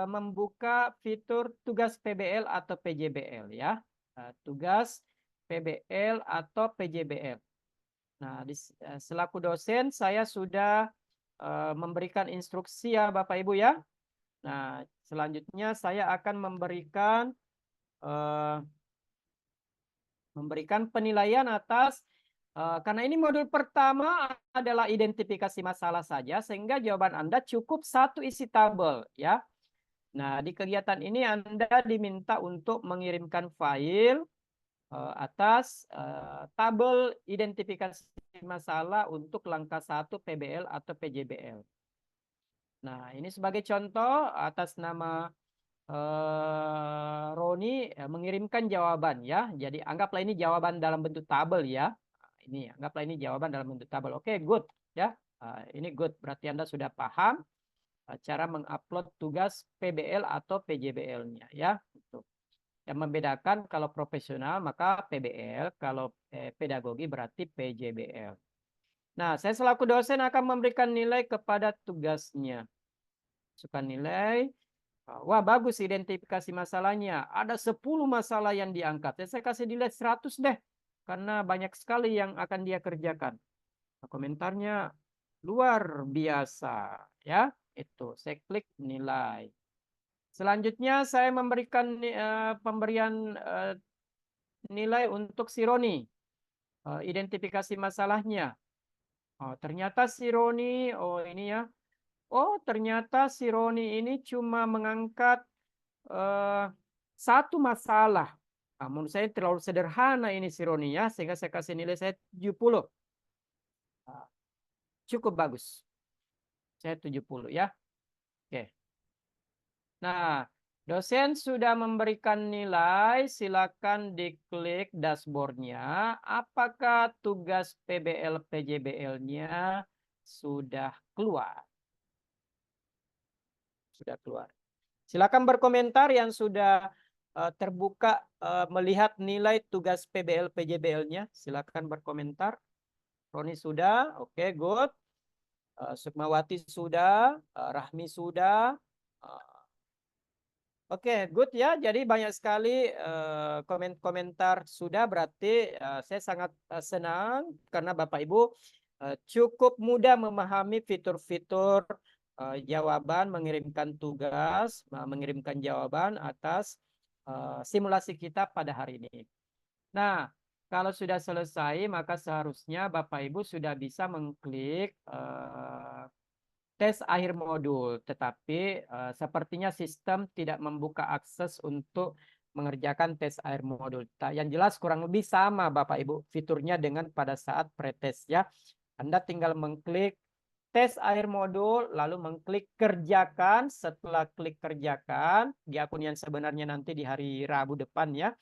membuka fitur tugas PBL atau PJBL ya. Tugas PBL atau PJBL. Nah, selaku dosen saya sudah memberikan instruksi ya Bapak Ibu ya. Nah, selanjutnya saya akan memberikan penilaian atas karena ini modul pertama adalah identifikasi masalah saja, sehingga jawaban Anda cukup satu isi tabel ya. Nah, di kegiatan ini Anda diminta untuk mengirimkan file atas tabel identifikasi masalah untuk langkah 1 PBL atau PJBL. Nah, ini sebagai contoh atas nama Roni mengirimkan jawaban ya. Jadi anggaplah ini jawaban dalam bentuk tabel ya. Ini anggaplah ini jawaban dalam bentuk tabel. Oke, good ya. Ini good. Berarti Anda sudah paham cara mengupload tugas PBL atau PJBL-nya ya. Yang membedakan kalau profesional maka PBL, kalau pedagogi berarti PJBL. Nah, saya selaku dosen akan memberikan nilai kepada tugasnya. Masukkan nilai. Wah, bagus identifikasi masalahnya. Ada 10 masalah yang diangkat. Saya kasih nilai 100 deh. Karena banyak sekali yang akan dia kerjakan. Komentarnya luar biasa. Ya, itu. Saya klik nilai. Selanjutnya saya memberikan pemberian nilai untuk si Roni. Identifikasi masalahnya. Ternyata si Roni, ini ya. Oh, ternyata si Roni ini cuma mengangkat satu masalah. Menurut saya terlalu sederhana ini si Roni ya, sehingga saya kasih nilai saya 70. Cukup bagus. Saya 70 ya. Oke. Nah, dosen sudah memberikan nilai, silakan diklik dashboardnya. Apakah tugas PBL PJBL-nya sudah keluar? Sudah keluar. Silakan berkomentar yang sudah terbuka melihat nilai tugas PBL PJBL-nya. Silakan berkomentar. Roni sudah, oke, good. Sukmawati sudah, Rahmi sudah. Oke, good ya. Jadi banyak sekali komentar sudah, berarti saya sangat senang karena Bapak Ibu cukup mudah memahami fitur-fitur jawaban, mengirimkan tugas, mengirimkan jawaban atas simulasi kita pada hari ini. Nah, kalau sudah selesai, maka seharusnya Bapak Ibu sudah bisa mengklik tes akhir modul, tetapi sepertinya sistem tidak membuka akses untuk mengerjakan tes akhir modul. Yang jelas kurang lebih sama Bapak Ibu fiturnya dengan pada saat pretest ya. Anda tinggal mengklik tes akhir modul, lalu mengklik kerjakan. Setelah klik kerjakan di akun yang sebenarnya nanti di hari Rabu depan ya,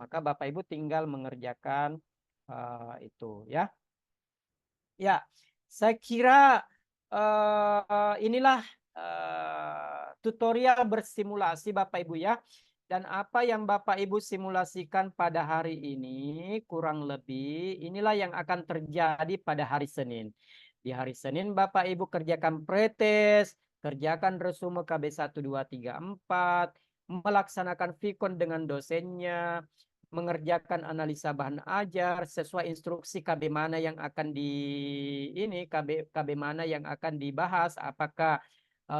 maka Bapak Ibu tinggal mengerjakan itu ya. Ya, saya kira inilah tutorial bersimulasi Bapak Ibu ya. Dan apa yang Bapak Ibu simulasikan pada hari ini kurang lebih inilah yang akan terjadi pada hari Senin. Di hari Senin Bapak Ibu kerjakan pretest, kerjakan resume KB 1, 2, 3, 4, melaksanakan vikon dengan dosennya, mengerjakan analisa bahan ajar sesuai instruksi KB mana yang akan KB mana yang akan dibahas, apakah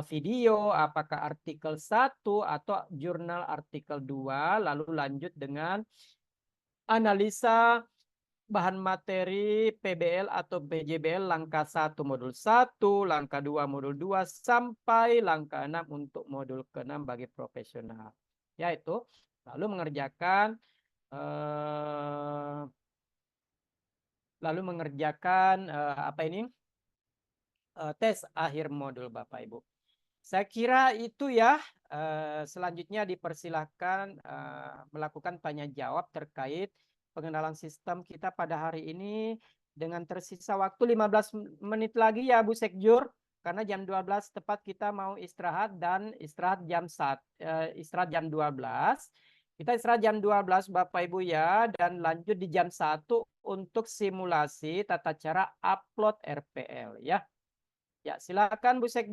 video, apakah artikel 1 atau jurnal artikel 2, lalu lanjut dengan analisa bahan materi PBL atau PJBL langkah 1 modul 1, langkah 2 modul 2, sampai langkah 6 untuk modul ke-6 bagi profesional. Yaitu lalu mengerjakan apa ini? Tes akhir modul Bapak Ibu. Saya kira itu ya. Selanjutnya dipersilahkan melakukan tanya jawab terkait pengenalan sistem kita pada hari ini dengan tersisa waktu 15 menit lagi ya Bu Sekjur, karena jam 12 tepat kita mau istirahat dan istirahat jam 12. Kita istirahat jam 12 Bapak Ibu ya, dan lanjut di jam 1 untuk simulasi tata cara upload RPL ya. Ya, silakan Bu Sekjur.